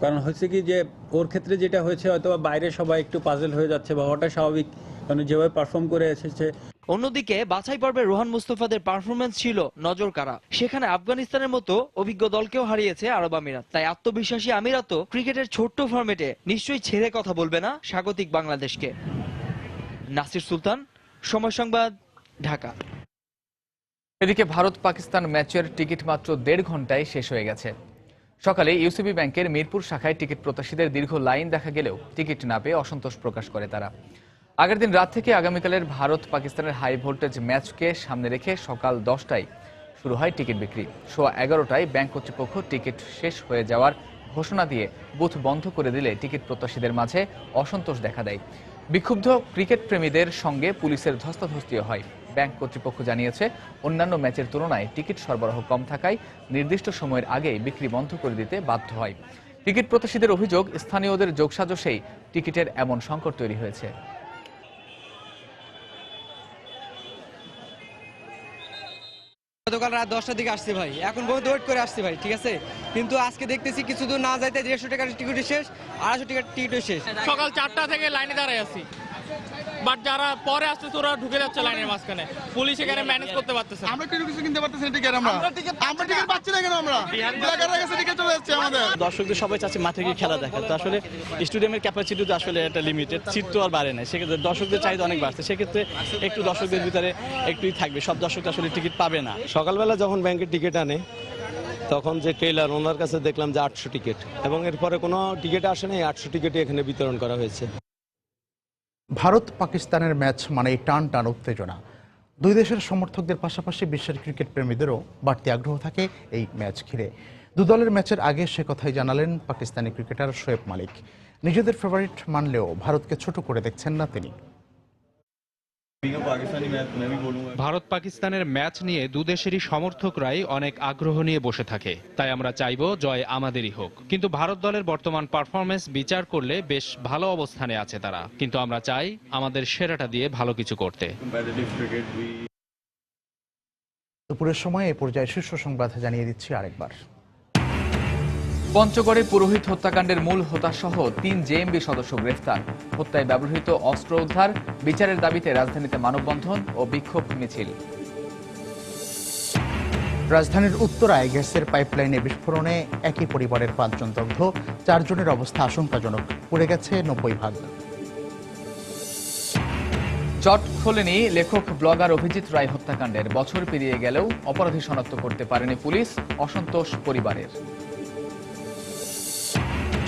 কারণ হচ্ছে কি যে ওর ক্ষেত্রে যেটা হয়েছে হয়তো বাইরে সবাই একটু পাজল হয়ে যাচ্ছে বা ওটা স্বাভাবিক, কারণ যেভাবে পারফর্ম করে এসেছে। অন্যদিকে বাছাই পর্বে রোহান মুস্তাফাদের পারফরমেন্স ছিল নজর কাড়া। সেখানে আফগানিস্তানের মতো অভিজ্ঞ দলকেও হারিয়েছে আরব আমিরাত, তাই আত্মবিশ্বাসী আমিরাতও ক্রিকেটের ছোট্ট ফরম্যাটে নিশ্চয়ই ছেড়ে কথা বলবে না স্বাগতিক বাংলাদেশকে। নাসির সুলতান, সময় সংবাদ, ঢাকা। এদিকে ভারত পাকিস্তান ম্যাচের টিকিট মাত্র 1.5 ঘন্টায় শেষ হয়ে গেছে। সকালে ইউসিবি ব্যাংকের মিরপুর শাখায় টিকিট প্রত্যাশীদের দীর্ঘ লাইন দেখা গেলেও টিকিট না পেয়ে অসন্তোষ প্রকাশ করে তারা। আগের দিন রাত থেকে আগামীকালের ভারত পাকিস্তানের হাই ভোল্টেজ ম্যাচকে সামনে রেখে সকাল 10টায় শুরু হয় টিকিট বিক্রি। সোয়া 11টায় ব্যাংক কর্তৃপক্ষ টিকিট শেষ হয়ে যাওয়ার ঘোষণা দিয়ে বুথ বন্ধ করে দিলে টিকিট প্রত্যাশীদের মাঝে অসন্তোষ দেখা দেয়। বিক্ষুব্ধ ক্রিকেট প্রেমীদের সঙ্গে পুলিশের ধস্তাধস্তিও হয়। ব্যাংক কর্তৃপক্ষ জানিয়েছে, অন্যান্য ম্যাচের তুলনায় টিকিট সরবরাহ কম থাকায় নির্দিষ্ট সময়ের আগেই বিক্রি বন্ধ করে দিতে বাধ্য হয়। টিকিট প্রত্যাশীদের অভিযোগ, স্থানীয়দের যোগসাজশেই টিকিটের এমন সংকট তৈরি হয়েছে। গতকাল রাত 10টার দিকে আসছি ভাই, এখন বহুত ওয়েট করে আসছি ভাই, ঠিক আছে, কিন্তু আজকে দেখতেছি কিছু দূর না যাইতে 150 টাকার টিকিট শেষ, 250 টাকার টিকিটও শেষ। সকাল 4টা থেকে লাইনে দাঁড়ায় আছি, বাট যারা পরে আসতেছে ওরা ঢুকে যাচ্ছে লাইনের মাঝখানে। পুলিশ এখানে ম্যানেজ করতে পারতেছে। আমরা কিছু কিনতে পারতেছি না টিকিট, আমরা টিকিট পাচ্ছি না কেন? আমরা ব্ল্যাকারের কাছে টিকিট চলে যাচ্ছে আমাদের। দর্শকদের সবাই চাচ্ছে মাঠে গিয়ে খেলা দেখা, তো আসলে স্টেডিয়ামের ক্যাপাসিটি তো আসলে একটা লিমিটেড, সিট তো আর বাড়ে না, সেক্ষেত্রে দর্শকদের চাহিদা অনেক বাড়ছে, সেক্ষেত্রে একটু দর্শকদের ভিতরে একটুই থাকবে, সব দর্শক আসলে টিকিট পাবে না। সকালবেলা যখন ব্যাংকের টিকিট আনে তখন যে টেইলার ওনার কাছে দেখলাম যে 800 টিকিট, এবং এরপরে কোনো টিকিট আসে নাই, 800 টিকিটই এখানে বিতরণ করা হয়েছে। ভারত পাকিস্তানের ম্যাচ মানে টান টান উত্তেজনা। দুই দেশের সমর্থকদের পাশাপাশি বিশ্বের ক্রিকেট প্রেমীদেরও বাড়তি আগ্রহ থাকে এই ম্যাচ ঘিরে। দু দলের ম্যাচের আগে সে কথাই জানালেন পাকিস্তানি ক্রিকেটার শোয়েব মালিক। নিজেদের ফেভারিট মানলেও ভারতকে ছোট করে দেখছেন না তিনি। ভারত পাকিস্তানের ম্যাচ নিয়ে দুদেশেরই সমর্থকরাই অনেক আগ্রহ নিয়ে বসে থাকে, তাই আমরা চাইবো জয় আমাদেরই হোক। কিন্তু ভারত দলের বর্তমান পারফরমেন্স বিচার করলে বেশ ভালো অবস্থানে আছে তারা, কিন্তু আমরা চাই আমাদের সেরাটা দিয়ে ভালো কিছু করতে। দুপুরের সময় এ পর্যায়ে শীর্ষ সংবাদ জানিয়ে দিচ্ছি আরেকবার। পঞ্চগড়ে পুরোহিত হত্যাকাণ্ডের মূল হোতাসহ 3 জেএমবি সদস্য গ্রেফতার। হত্যায় ব্যবহৃত অস্ত্র উদ্ধার, বিচারের দাবিতে রাজধানীতে মানববন্ধন ও বিক্ষোভ মিছিল। রাজধানীর উত্তরায় গ্যাসের পাইপলাইনে বিস্ফোরণে একই পরিবারের 5 জন দগ্ধ, 4 জনের অবস্থা আশঙ্কাজনক, পুড়ে গেছে 90 ভাগ। জট খোলেনি লেখক ব্লগার অভিজিৎ রায় হত্যাকাণ্ডের। বছর পেরিয়ে গেলেও অপরাধী শনাক্ত করতে পারেনি পুলিশ, অসন্তোষ পরিবারের।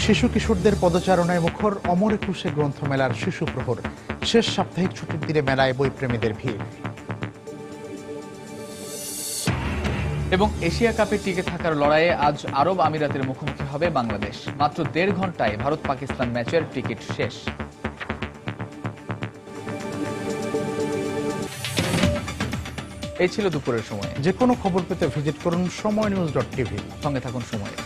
শিশু কিশোরদের পদচারণায় মুখর অমর একুশে গ্রন্থমেলার শিশু প্রহর। শেষ সাপ্তাহিক ছুটির দিনে মেলায় বইপ্রেমীদের ভিড়। এবং এশিয়া কাপে টিকে থাকার লড়াইয়ে আজ আরব আমিরাতের মুখোমুখি হবে বাংলাদেশ। মাত্র 1.5 ঘন্টায় ভারত পাকিস্তান ম্যাচের টিকিট শেষ। এই ছিল দুপুরের সময়। যে কোনো খবর পেতে ভিজিট করুন সময়নিউজ.tv। সঙ্গে থাকুন সময়।